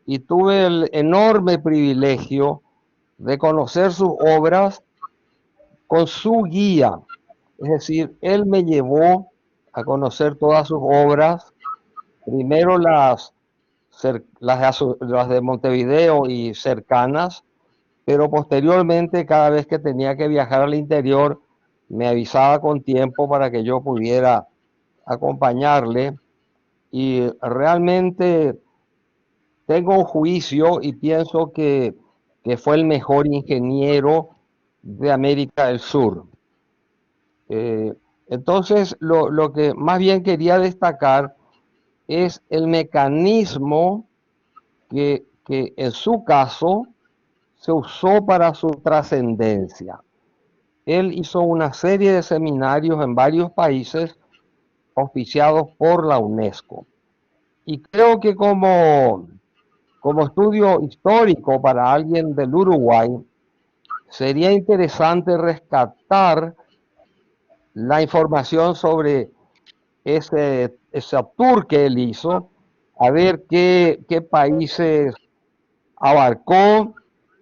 y tuve el enorme privilegio de conocer sus obras con su guía. Es decir, él me llevó a conocer todas sus obras, primero las de Montevideo y cercanas, pero posteriormente, cada vez que tenía que viajar al interior, me avisaba con tiempo para que yo pudiera acompañarle, y realmente tengo un juicio y pienso que fue el mejor ingeniero de América del Sur. Entonces, lo que más bien quería destacar es el mecanismo que en su caso se usó para su trascendencia. Él hizo una serie de seminarios en varios países auspiciados por la UNESCO. Y creo que como estudio histórico para alguien del Uruguay, sería interesante rescatar la información sobre ese tour que él hizo, a ver qué países abarcó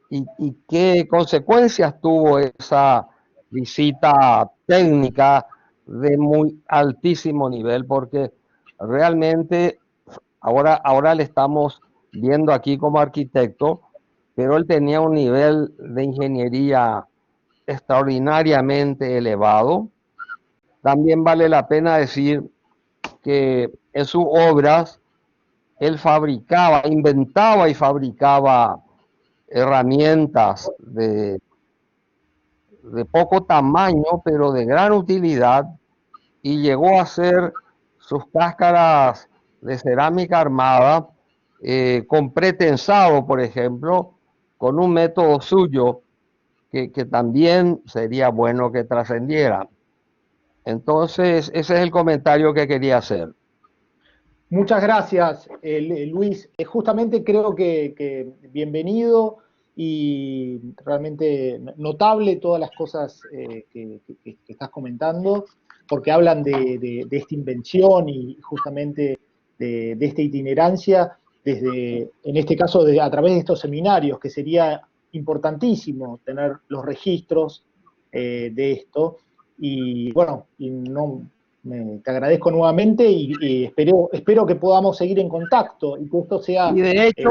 y qué consecuencias tuvo esa visita técnica de muy altísimo nivel, porque realmente ahora le estamos viendo aquí como arquitecto, pero él tenía un nivel de ingeniería extraordinariamente elevado. También vale la pena decir que en sus obras él inventaba y fabricaba herramientas de poco tamaño, pero de gran utilidad, y llegó a hacer sus cáscaras de cerámica armada con pretensado, por ejemplo, con un método suyo que también sería bueno que trascendiera. Entonces, ese es el comentario que quería hacer. Muchas gracias, Luis. Justamente creo que bienvenido y realmente notable todas las cosas que estás comentando, porque hablan de esta invención y justamente de esta itinerancia, desde, en este caso, a través de estos seminarios, que sería importantísimo tener los registros de esto. Y bueno, te agradezco nuevamente y espero que podamos seguir en contacto y que esto sea... Y de hecho,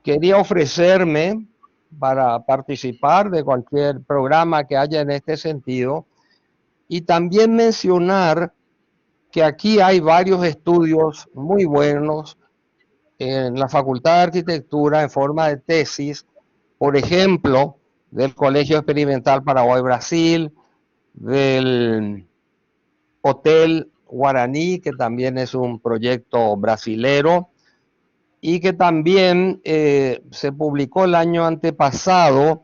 quería ofrecerme para participar de cualquier programa que haya en este sentido, y también mencionar que aquí hay varios estudios muy buenos en la Facultad de Arquitectura en forma de tesis, por ejemplo, del Colegio Experimental Paraguay-Brasil, del Hotel Guaraní, que también es un proyecto brasilero, y que también se publicó el año antepasado,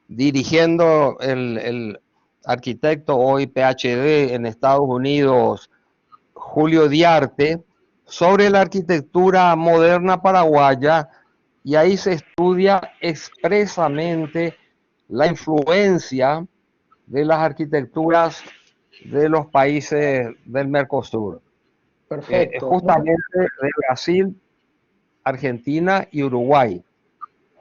dirigiendo el arquitecto hoy PhD en Estados Unidos, Julio Diarte, sobre la arquitectura moderna paraguaya, y ahí se estudia expresamente la influencia de las arquitecturas de los países del Mercosur. Perfecto. Justamente de Brasil, Argentina y Uruguay.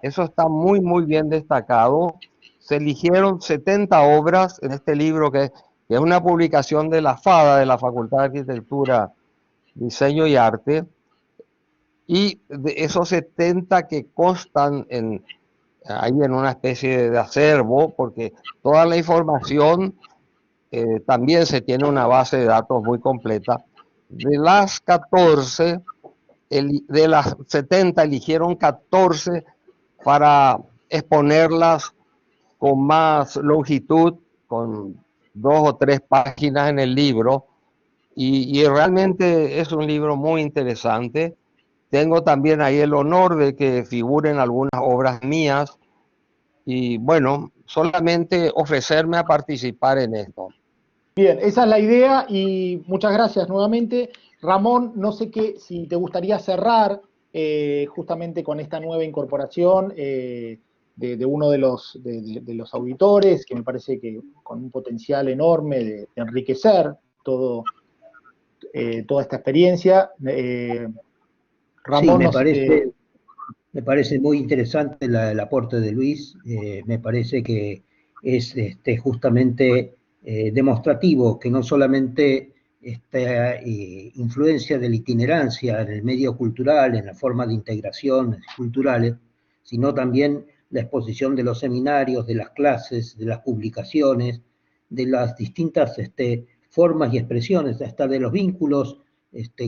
Eso está muy, muy bien destacado. Se eligieron 70 obras en este libro que es una publicación de la FADA, de la Facultad de Arquitectura, Diseño y Arte, y de esos 70 que constan ahí en una especie de acervo, porque toda la información también se tiene una base de datos muy completa. De las 14, de las 70 eligieron 14 para exponerlas con más longitud, con 2 o 3 páginas en el libro, y realmente es un libro muy interesante. Tengo también ahí el honor de que figuren algunas obras mías, y bueno, solamente ofrecerme a participar en esto. Bien, esa es la idea y muchas gracias nuevamente. Ramón, no sé si te gustaría cerrar justamente con esta nueva incorporación de uno de los auditores, que me parece que con un potencial enorme de enriquecer toda esta experiencia. Ramón, sí, me parece muy interesante el aporte de Luis. Me parece que es justamente demostrativo que no solamente esta influencia de la itinerancia en el medio cultural, en la forma de integración culturales, sino también la exposición de los seminarios, de las clases, de las publicaciones, de las distintas formas y expresiones, hasta de los vínculos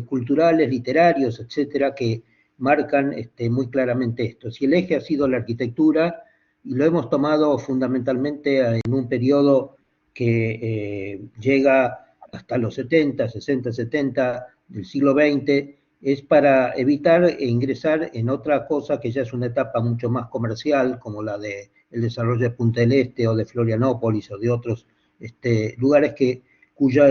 culturales, literarios, etcétera, que marcan muy claramente esto. Si el eje ha sido la arquitectura, y lo hemos tomado fundamentalmente en un periodo que llega hasta los 70, 60, 70 del siglo XX, es para evitar ingresar en otra cosa que ya es una etapa mucho más comercial, como la del desarrollo de Punta del Este o de Florianópolis o de otros lugares cuya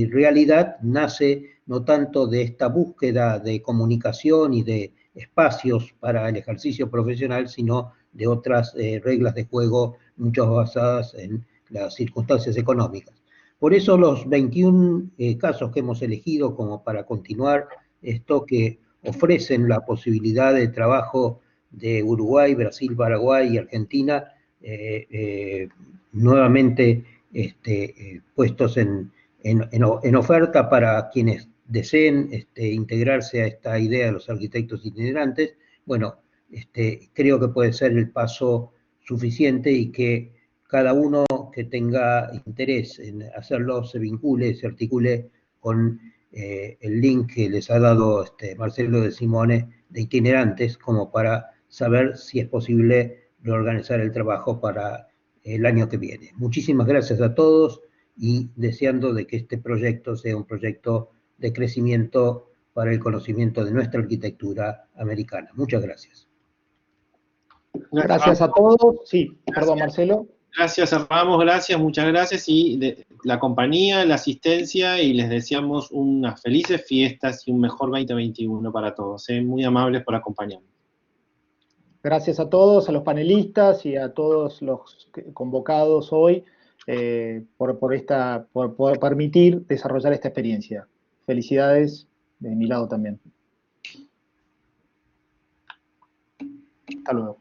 realidad nace no tanto de esta búsqueda de comunicación y de espacios para el ejercicio profesional, sino de otras reglas de juego, muchas basadas en las circunstancias económicas. Por eso los 21 casos que hemos elegido como para continuar esto, que ofrecen la posibilidad de trabajo de Uruguay, Brasil, Paraguay y Argentina, nuevamente puestos en oferta para quienes deseen integrarse a esta idea de los arquitectos itinerantes. Bueno, creo que puede ser el paso suficiente y que cada uno que tenga interés en hacerlo se vincule, se articule con el link que les ha dado Marcelo de Simone itinerantes como para saber si es posible reorganizar el trabajo para el año que viene. Muchísimas gracias a todos y deseando de que este proyecto sea un proyecto de crecimiento para el conocimiento de nuestra arquitectura americana. Muchas gracias. Gracias a todos. Sí, perdón, Marcelo. Gracias, Ramos, gracias, muchas gracias, y la compañía, la asistencia, y les deseamos unas felices fiestas y un mejor 2021 para todos. Muy amables por acompañarnos. Gracias a todos, a los panelistas y a todos los convocados hoy por permitir desarrollar esta experiencia. Felicidades de mi lado también. Hasta luego.